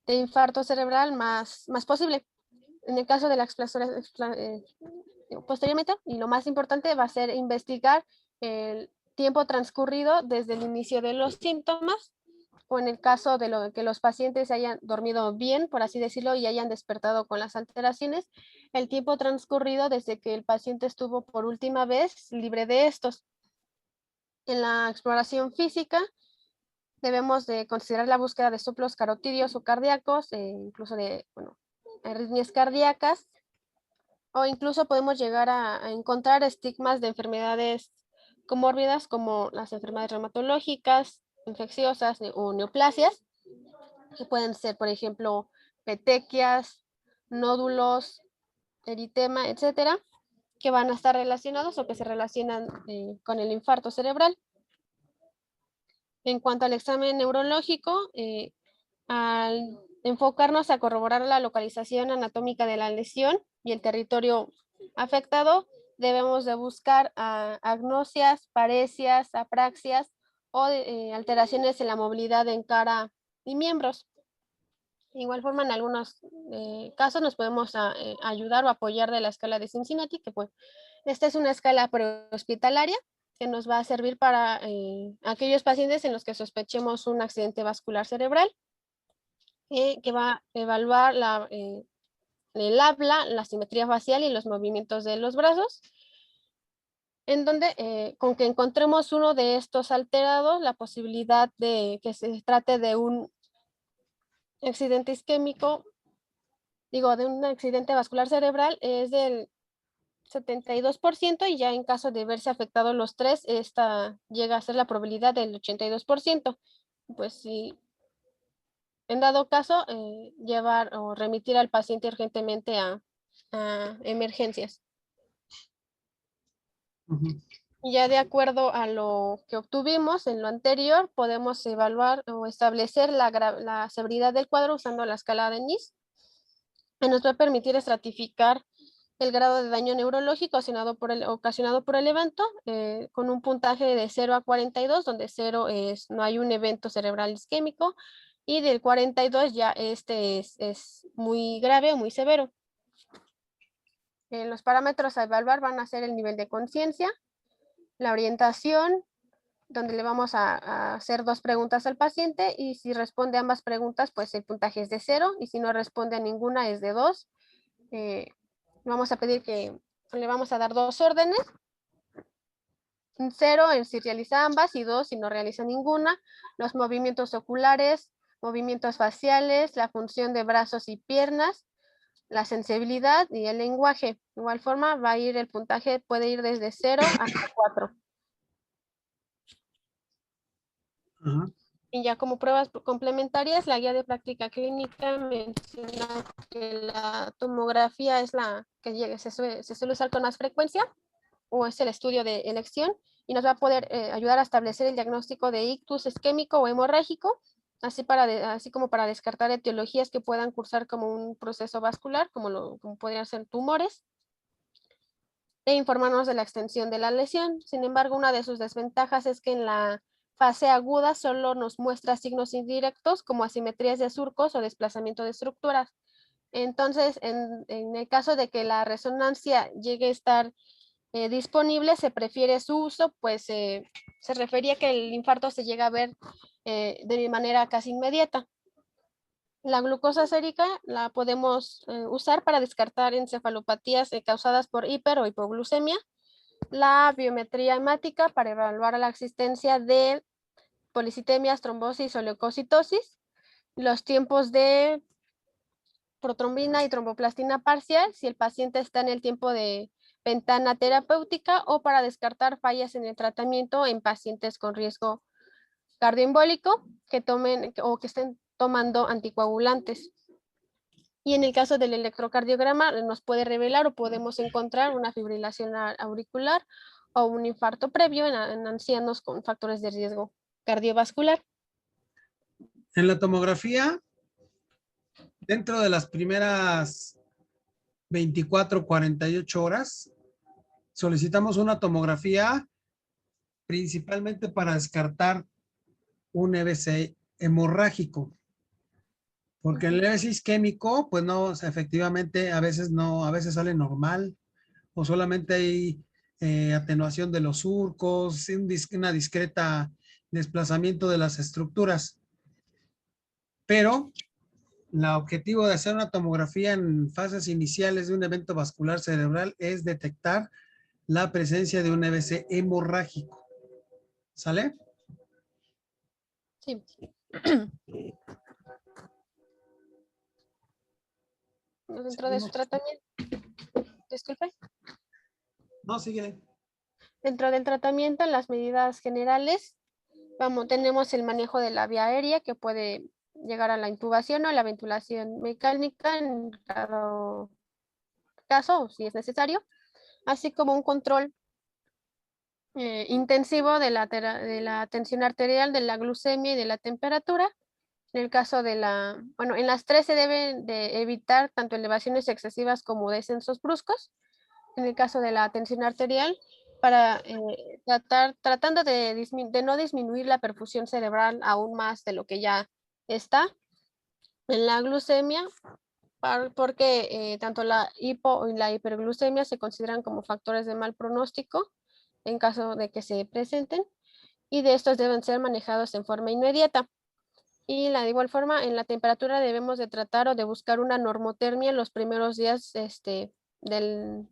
infarto cerebral más posible. En el caso de la posteriormente, y lo más importante va a ser investigar el tiempo transcurrido desde el inicio de los síntomas, o en el caso de que los pacientes hayan dormido bien, por así decirlo, y hayan despertado con las alteraciones, el tiempo transcurrido desde que el paciente estuvo por última vez libre de estos. En la exploración física, debemos de considerar la búsqueda de soplos carotídeos o cardíacos, incluso de arritmias cardíacas, o incluso podemos llegar a encontrar estigmas de enfermedades comórbidas como las enfermedades reumatológicas, infecciosas o neoplasias, que pueden ser, por ejemplo, petequias, nódulos, eritema, etcétera, que van a estar relacionados o que se relacionan con el infarto cerebral. En cuanto al examen neurológico, al enfocarnos a corroborar la localización anatómica de la lesión y el territorio afectado, debemos de buscar agnosias, paresias, apraxias o alteraciones en la movilidad en cara y miembros. De igual forma, en algunos casos nos podemos ayudar o apoyar de la escala de Cincinnati, que pues esta es una escala prehospitalaria que nos va a servir para aquellos pacientes en los que sospechemos un accidente vascular cerebral, que va a evaluar el habla, la simetría facial y los movimientos de los brazos, en donde con que encontremos uno de estos alterados, la posibilidad de que se trate de un accidente isquémico, de un accidente vascular cerebral, es del 72%, y ya en caso de verse afectados los 3, esta llega a ser la probabilidad del 82%. Pues si en dado caso, llevar o remitir al paciente urgentemente a emergencias. Y ya de acuerdo a lo que obtuvimos en lo anterior, podemos evaluar o establecer la severidad del cuadro usando la escala de NIS, que nos va a permitir estratificar el grado de daño neurológico ocasionado por el evento, con un puntaje de 0 a 42, donde 0 no hay un evento cerebral isquémico, y del 42 ya es muy grave o muy severo. Los parámetros a evaluar van a ser el nivel de conciencia, la orientación, donde le vamos a hacer 2 preguntas al paciente, y si responde a ambas preguntas, pues el puntaje es de 0, y si no responde a ninguna es de 2. Vamos a pedir que le vamos a dar 2 órdenes. 0 en si realiza ambas y 2 si no realiza ninguna. Los movimientos oculares, movimientos faciales, la función de brazos y piernas, la sensibilidad y el lenguaje. De igual forma va a ir el puntaje, puede ir desde 0 hasta 4. Y ya como pruebas complementarias, la guía de práctica clínica menciona que la tomografía es la que se suele usar con más frecuencia, o es el estudio de elección, y nos va a poder ayudar a establecer el diagnóstico de ictus isquémico o hemorrágico, así como para descartar etiologías que puedan cursar como un proceso vascular, como podrían ser tumores, e informarnos de la extensión de la lesión. Sin embargo, una de sus desventajas es que en la fase aguda solo nos muestra signos indirectos como asimetrías de surcos o desplazamiento de estructuras. Entonces, en el caso de que la resonancia llegue a estar disponible, se prefiere su uso, pues se refería que el infarto se llega a ver de manera casi inmediata. La glucosa sérica la podemos usar para descartar encefalopatías causadas por hiper o hipoglucemia, la biometría hemática para evaluar la existencia de policitemias, trombosis o leucocitosis, los tiempos de protrombina y tromboplastina parcial, si el paciente está en el tiempo de ventana terapéutica, o para descartar fallas en el tratamiento en pacientes con riesgo cardioembólico que tomen o que estén tomando anticoagulantes. Y en el caso del electrocardiograma nos puede revelar o podemos encontrar una fibrilación auricular o un infarto previo en ancianos con factores de riesgo cardiovascular. En la tomografía, dentro de las primeras 24, 48 horas, solicitamos una tomografía principalmente para descartar un EBC hemorrágico. Porque el EBC isquémico, pues no, efectivamente, a veces sale normal, o solamente hay atenuación de los surcos, una discreta desplazamiento de las estructuras. Pero el objetivo de hacer una tomografía en fases iniciales de un evento vascular cerebral es detectar la presencia de un EBC hemorrágico. ¿Sale? Sí. Dentro de su tratamiento, disculpe. No, sigue. Dentro del tratamiento, en las medidas generales, tenemos el manejo de la vía aérea que puede llegar a la intubación o la ventilación mecánica en cada caso, si es necesario, así como un control intensivo de la tensión arterial, de la glucemia y de la temperatura. En el caso de en las tres se deben de evitar tanto elevaciones excesivas como descensos bruscos. En el caso de la tensión arterial, para tratando de no disminuir la perfusión cerebral aún más de lo que ya está. En la glucemia, porque tanto la hipo y la hiperglucemia se consideran como factores de mal pronóstico en caso de que se presenten, y de estos deben ser manejados en forma inmediata. Y de igual forma, en la temperatura debemos de tratar o de buscar una normotermia en los primeros días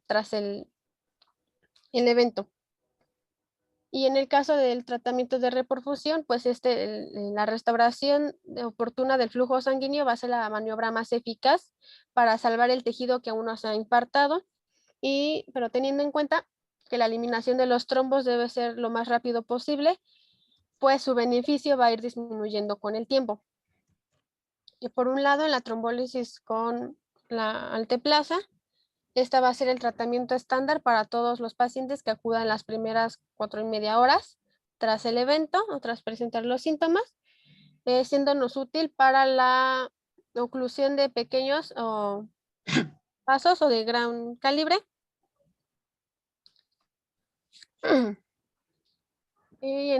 tras el evento. Y en el caso del tratamiento de reperfusión, pues la restauración oportuna del flujo sanguíneo va a ser la maniobra más eficaz para salvar el tejido que aún no se ha infartado, pero teniendo en cuenta que la eliminación de los trombos debe ser lo más rápido posible, pues su beneficio va a ir disminuyendo con el tiempo. Y por un lado, en la trombólisis con la alteplasa, esta va a ser el tratamiento estándar para todos los pacientes que acudan las primeras 4:30 horas tras el evento o tras presentar los síntomas, siéndonos útil para la oclusión de pequeños vasos o de gran calibre. Y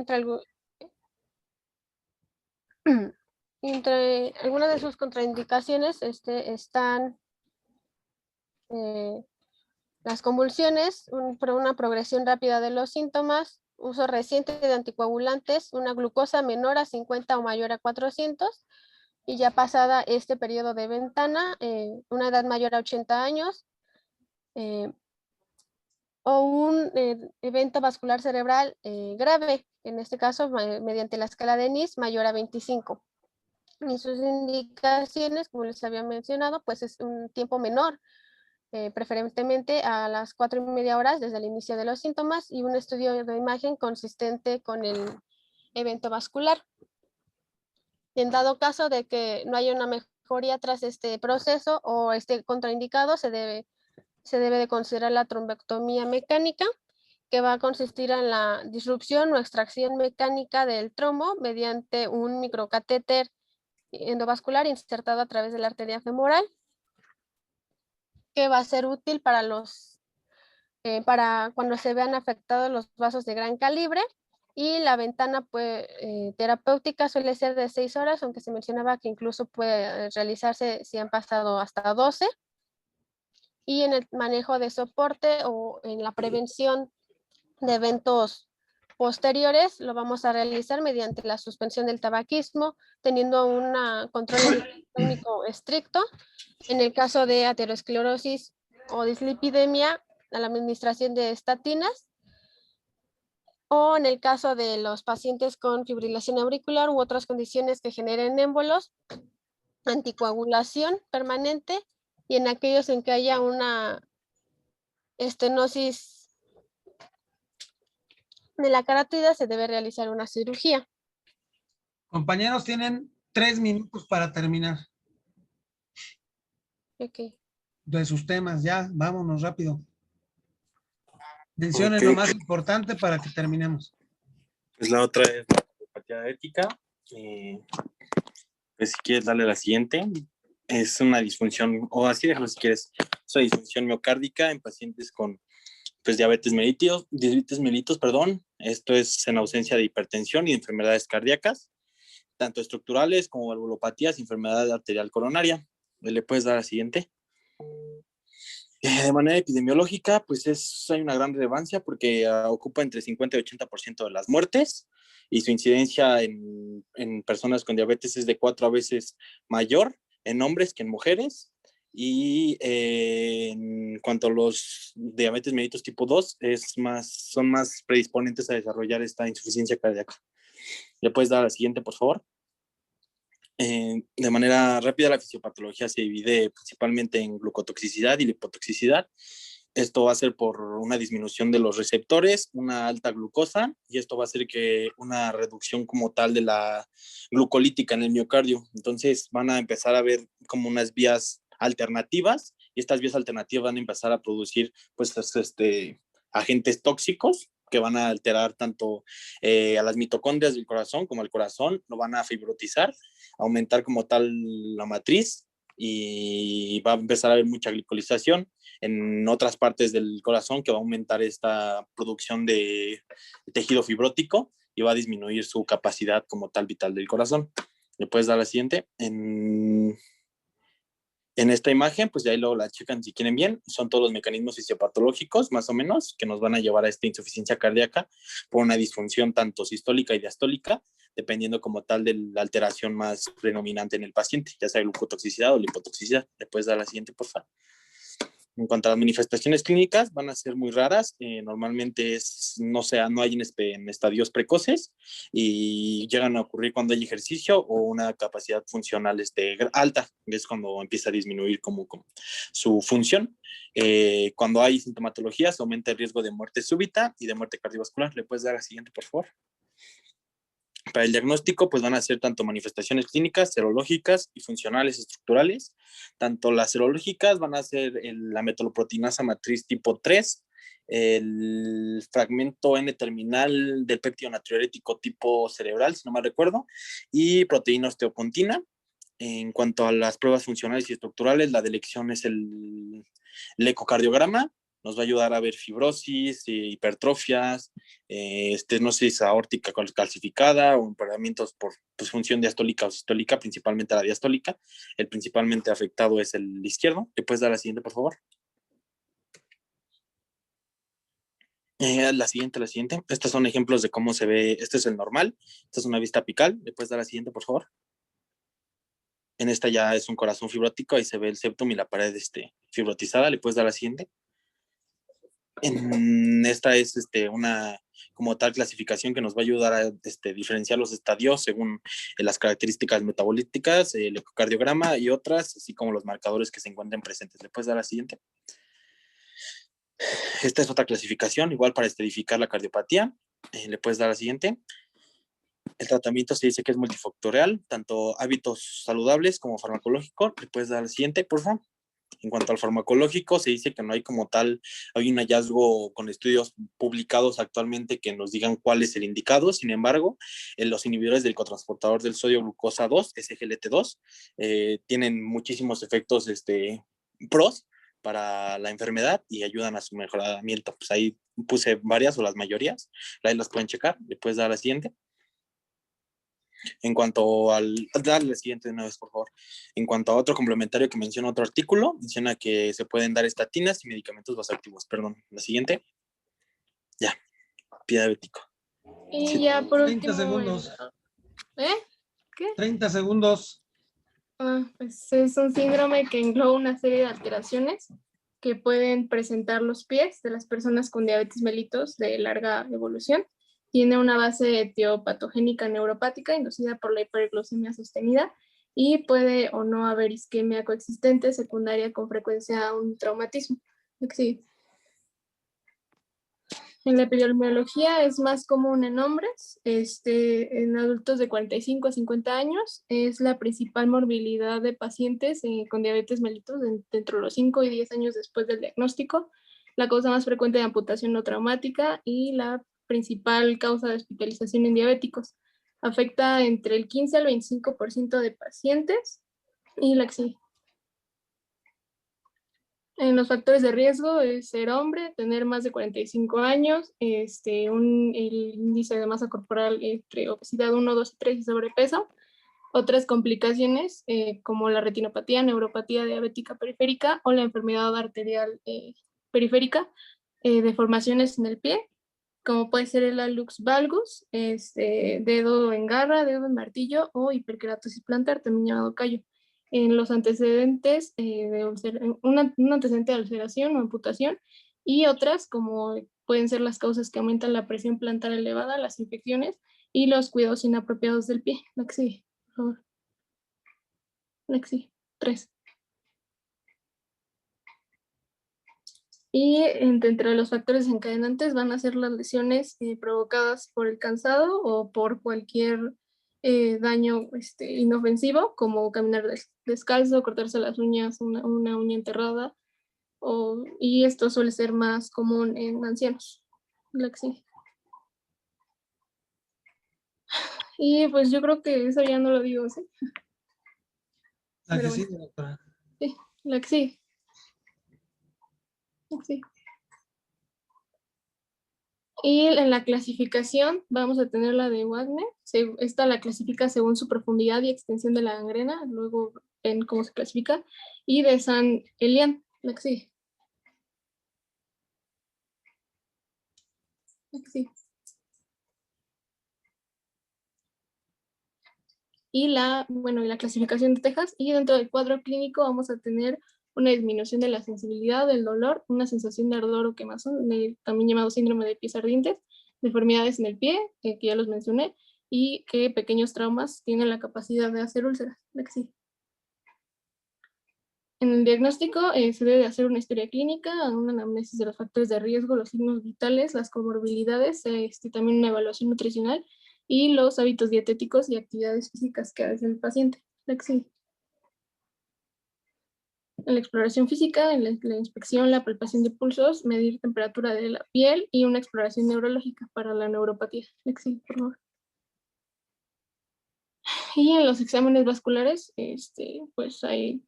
entre algunas de sus contraindicaciones están las convulsiones, una progresión rápida de los síntomas, uso reciente de anticoagulantes, una glucosa menor a 50 o mayor a 400, y ya pasada este periodo de ventana, una edad mayor a 80 años, o un evento vascular cerebral grave, en este caso mediante la escala de NIS mayor a 25. Y sus indicaciones, como les había mencionado, pues es un tiempo menor, preferentemente a las 4:30 horas desde el inicio de los síntomas, y un estudio de imagen consistente con el evento vascular. En dado caso de que no haya una mejoría tras este proceso o esté contraindicado, se debe de considerar la trombectomía mecánica, que va a consistir en la disrupción o extracción mecánica del tromo mediante un microcatéter endovascular insertado a través de la arteria femoral, que va a ser útil para cuando se vean afectados los vasos de gran calibre. Y la ventana terapéutica suele ser de 6 horas, aunque se mencionaba que incluso puede realizarse si han pasado hasta 12. Y en el manejo de soporte o en la prevención de eventos posteriores lo vamos a realizar mediante la suspensión del tabaquismo, teniendo un control técnico estricto. En el caso de aterosclerosis o dislipidemia, a la administración de estatinas, o en el caso de los pacientes con fibrilación auricular u otras condiciones que generen émbolos, anticoagulación permanente, y en aquellos en que haya una estenosis de la carótida se debe realizar una cirugía. Compañeros, tienen 3 minutos para terminar Okay. de sus temas. Ya, vámonos rápido. Mencionen Ok. lo más importante para que terminemos. Pues la otra es la cardiopatía ética. Pues si quieres darle la siguiente. Es una disfunción, o así déjalo si quieres, es una disfunción miocárdica en pacientes con pues, diabetes mellitus, perdón. Esto es en ausencia de hipertensión y de enfermedades cardíacas, tanto estructurales como valvulopatías y enfermedad arterial coronaria. ¿Le puedes dar la siguiente? De manera epidemiológica, pues hay una gran relevancia porque ocupa entre 50 y 80% de las muertes, y su incidencia en personas con diabetes es de 4 veces mayor en hombres que en mujeres. Y en cuanto a los diabetes mellitus tipo 2, son más predisponentes a desarrollar esta insuficiencia cardíaca. ¿Le puedes dar la siguiente, por favor? De manera rápida, la fisiopatología se divide principalmente en glucotoxicidad y lipotoxicidad. Esto va a ser por una disminución de los receptores, una alta glucosa, y esto va a hacer que una reducción como tal de la glucolítica en el miocardio. Entonces van a empezar a ver como unas vías alternativas, y estas vías alternativas van a empezar a producir pues agentes tóxicos que van a alterar tanto a las mitocondrias del corazón como al corazón, lo van a fibrotizar, aumentar como tal la matriz, y va a empezar a haber mucha glicolización en otras partes del corazón, que va a aumentar esta producción de tejido fibrótico y va a disminuir su capacidad como tal vital del corazón. ¿Le puedes dar la siguiente? En esta imagen, pues ya ahí luego la checan si quieren bien, son todos los mecanismos fisiopatológicos, más o menos, que nos van a llevar a esta insuficiencia cardíaca por una disfunción tanto sistólica y diastólica, dependiendo como tal de la alteración más predominante en el paciente, ya sea glucotoxicidad o lipotoxicidad. ¿Le puedes dar la siguiente, por favor? En cuanto a las manifestaciones clínicas, van a ser muy raras. Normalmente no hay en estadios precoces, y llegan a ocurrir cuando hay ejercicio o una capacidad funcional alta, es cuando empieza a disminuir como su función. Cuando hay sintomatología, se aumenta el riesgo de muerte súbita y de muerte cardiovascular. ¿Le puedes dar la siguiente, por favor? Para el diagnóstico, pues van a ser tanto manifestaciones clínicas, serológicas y funcionales estructurales. Tanto las serológicas van a ser la metaloproteinasa matriz tipo 3, el fragmento N-terminal del péptido natriurético tipo cerebral, si no mal recuerdo, y proteína osteopontina. En cuanto a las pruebas funcionales y estructurales, la de elección es el ecocardiograma. Nos va a ayudar a ver fibrosis, hipertrofias, estenosis aórtica calcificada o empeoramientos por función diastólica o sistólica, principalmente la diastólica. El principalmente afectado es el izquierdo. ¿Le puedes dar la siguiente, por favor? La siguiente. Estos son ejemplos de cómo se ve. Este es el normal. Esta es una vista apical. ¿Le puedes dar la siguiente, por favor? En esta ya es un corazón fibrótico. Ahí se ve el septum y la pared fibrotizada. ¿Le puedes dar la siguiente? En esta es una como tal clasificación que nos va a ayudar a diferenciar los estadios según las características metabolíticas, el ecocardiograma y otras, así como los marcadores que se encuentren presentes. ¿Le puedes dar la siguiente? Esta es otra clasificación, igual para esterificar la cardiopatía. ¿Le puedes dar la siguiente? El tratamiento se dice que es multifactorial, tanto hábitos saludables como farmacológico. ¿Le puedes dar la siguiente, por favor? En cuanto al farmacológico, se dice que no hay como tal, hay un hallazgo con estudios publicados actualmente que nos digan cuál es el indicado. Sin embargo, los inhibidores del cotransportador del sodio glucosa 2, SGLT2, tienen muchísimos efectos pros para la enfermedad y ayudan a su mejoramiento. Pues ahí puse varias o las mayorías, ahí las pueden checar, le puedes dar a la siguiente. En cuanto al, darle la siguiente de una vez, por favor. En cuanto a otro complementario que menciona otro artículo, menciona que se pueden dar estatinas y medicamentos vasoactivos. Perdón, la siguiente. Ya, pie diabético. Y Sí. ya por 30 último, segundos. ¿eh? ¿Qué? 30 segundos. Pues es un síndrome que engloba una serie de alteraciones que pueden presentar los pies de las personas con diabetes mellitus de larga evolución. Tiene una base etiopatogénica neuropática inducida por la hiperglucemia sostenida y puede o no haber isquemia coexistente secundaria con frecuencia a un traumatismo. Sí. En la epidemiología es más común en hombres, en adultos de 45 a 50 años. Es la principal morbilidad de pacientes con diabetes mellitus dentro de los 5 y 10 años después del diagnóstico. La causa más frecuente de amputación no traumática y la principal causa de hospitalización en diabéticos. Afecta entre el 15 al 25% de pacientes y la en los factores de riesgo es ser hombre, tener más de 45 años, el índice de masa corporal entre obesidad 1, 2 y 3 y sobrepeso. Otras complicaciones como la retinopatía, neuropatía diabética periférica o la enfermedad arterial periférica, deformaciones en el pie, como puede ser el hallux valgus, dedo en garra, dedo en martillo o hiperkeratosis plantar, también llamado callo. En los antecedentes un antecedente de ulceración o amputación y otras como pueden ser las causas que aumentan la presión plantar elevada, las infecciones y los cuidados inapropiados del pie. Lexi, por favor. Lexi, 3. Y entre los factores desencadenantes van a ser las lesiones provocadas por el cansado o por cualquier daño inofensivo, como caminar descalzo, cortarse las uñas, una uña enterrada, y esto suele ser más común en ancianos. Lexi. Y pues yo creo que eso ya no lo digo, ¿sí? La que Pero sigue, bueno, doctora. sí, Lexi. Lexi. Y en la clasificación vamos a tener la de Wagner. Esta la clasifica según su profundidad y extensión de la gangrena. Luego ven cómo se clasifica. Y de San Elian. Lexi. Lexi. Y la clasificación de Texas. Y dentro del cuadro clínico vamos a tener una disminución de la sensibilidad, del dolor, una sensación de ardor o quemazón, también llamado síndrome de pies ardientes, deformidades en el pie, que ya los mencioné, y que pequeños traumas tienen la capacidad de hacer úlceras. Lexi. En el diagnóstico se debe hacer una historia clínica, una anamnesis de los factores de riesgo, los signos vitales, las comorbilidades, también una evaluación nutricional y los hábitos dietéticos y actividades físicas que hace el paciente. Lexi. En la exploración física, en la inspección, la palpación de pulsos, medir temperatura de la piel y una exploración neurológica para la neuropatía. Lexi, por favor. Y en los exámenes vasculares, pues ahí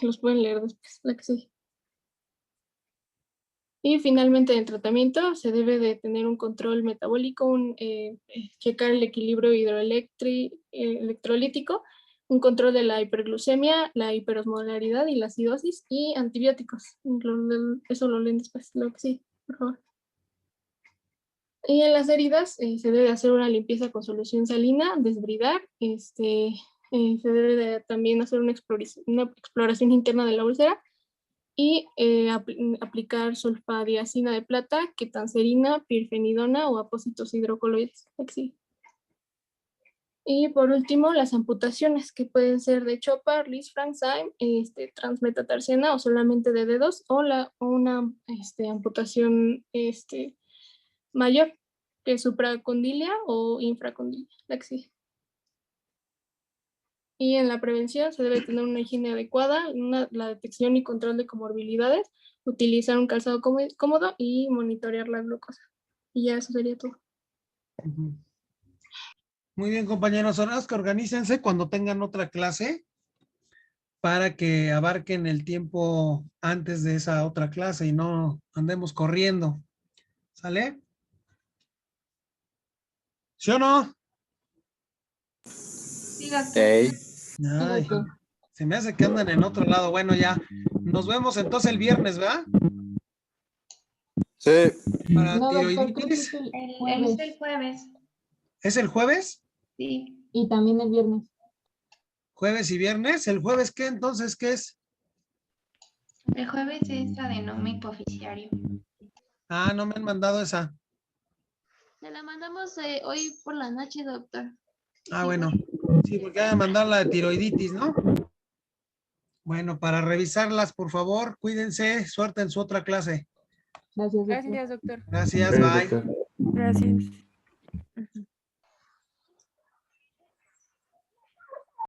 los pueden leer después. Lexi. Y finalmente en tratamiento se debe de tener un control metabólico, checar el equilibrio electrolítico, un control de la hiperglucemia, la hiperosmolaridad y la acidosis y antibióticos. Eso lo leen después, lo que sí, por favor. Y en las heridas se debe hacer una limpieza con solución salina, desbridar, se debe de también hacer una exploración interna de la úlcera y aplicar sulfadiazina de plata, ketanserina, pirfenidona o apósitos hidrocoloides. Y por último, las amputaciones que pueden ser de Chopard, Lis-Frank-Syme, transmetatarsiana o solamente de dedos o una amputación mayor, que es supracondilia o infracondilia. Y en la prevención se debe tener una higiene adecuada, la detección y control de comorbilidades, utilizar un calzado cómodo y monitorear la glucosa. Y ya eso sería todo. Ujú. Muy bien, compañeros. Ahora es que organícense cuando tengan otra clase para que abarquen el tiempo antes de esa otra clase y no andemos corriendo. ¿Sale? ¿Sí o no? Ey, Ay, se me hace que andan en otro lado. Bueno, ya. Nos vemos entonces el viernes, ¿verdad? sí, Para No, doctor, creo que tiroiditis. es el Es jueves. el jueves. ¿Es el jueves? Sí. Y también el viernes. Jueves y viernes. ¿El jueves qué entonces? ¿Qué es? El jueves es adenoma hipoficiario. Ah, no me han mandado esa. Se la mandamos hoy por la noche, doctor. Ah, bueno. Sí, porque hay que mandar la de tiroiditis, ¿no? Bueno, para revisarlas, por favor, cuídense. Suerte en su otra clase. Gracias, doctor. Gracias, doctor. Gracias, sí, bye. doctor. Gracias.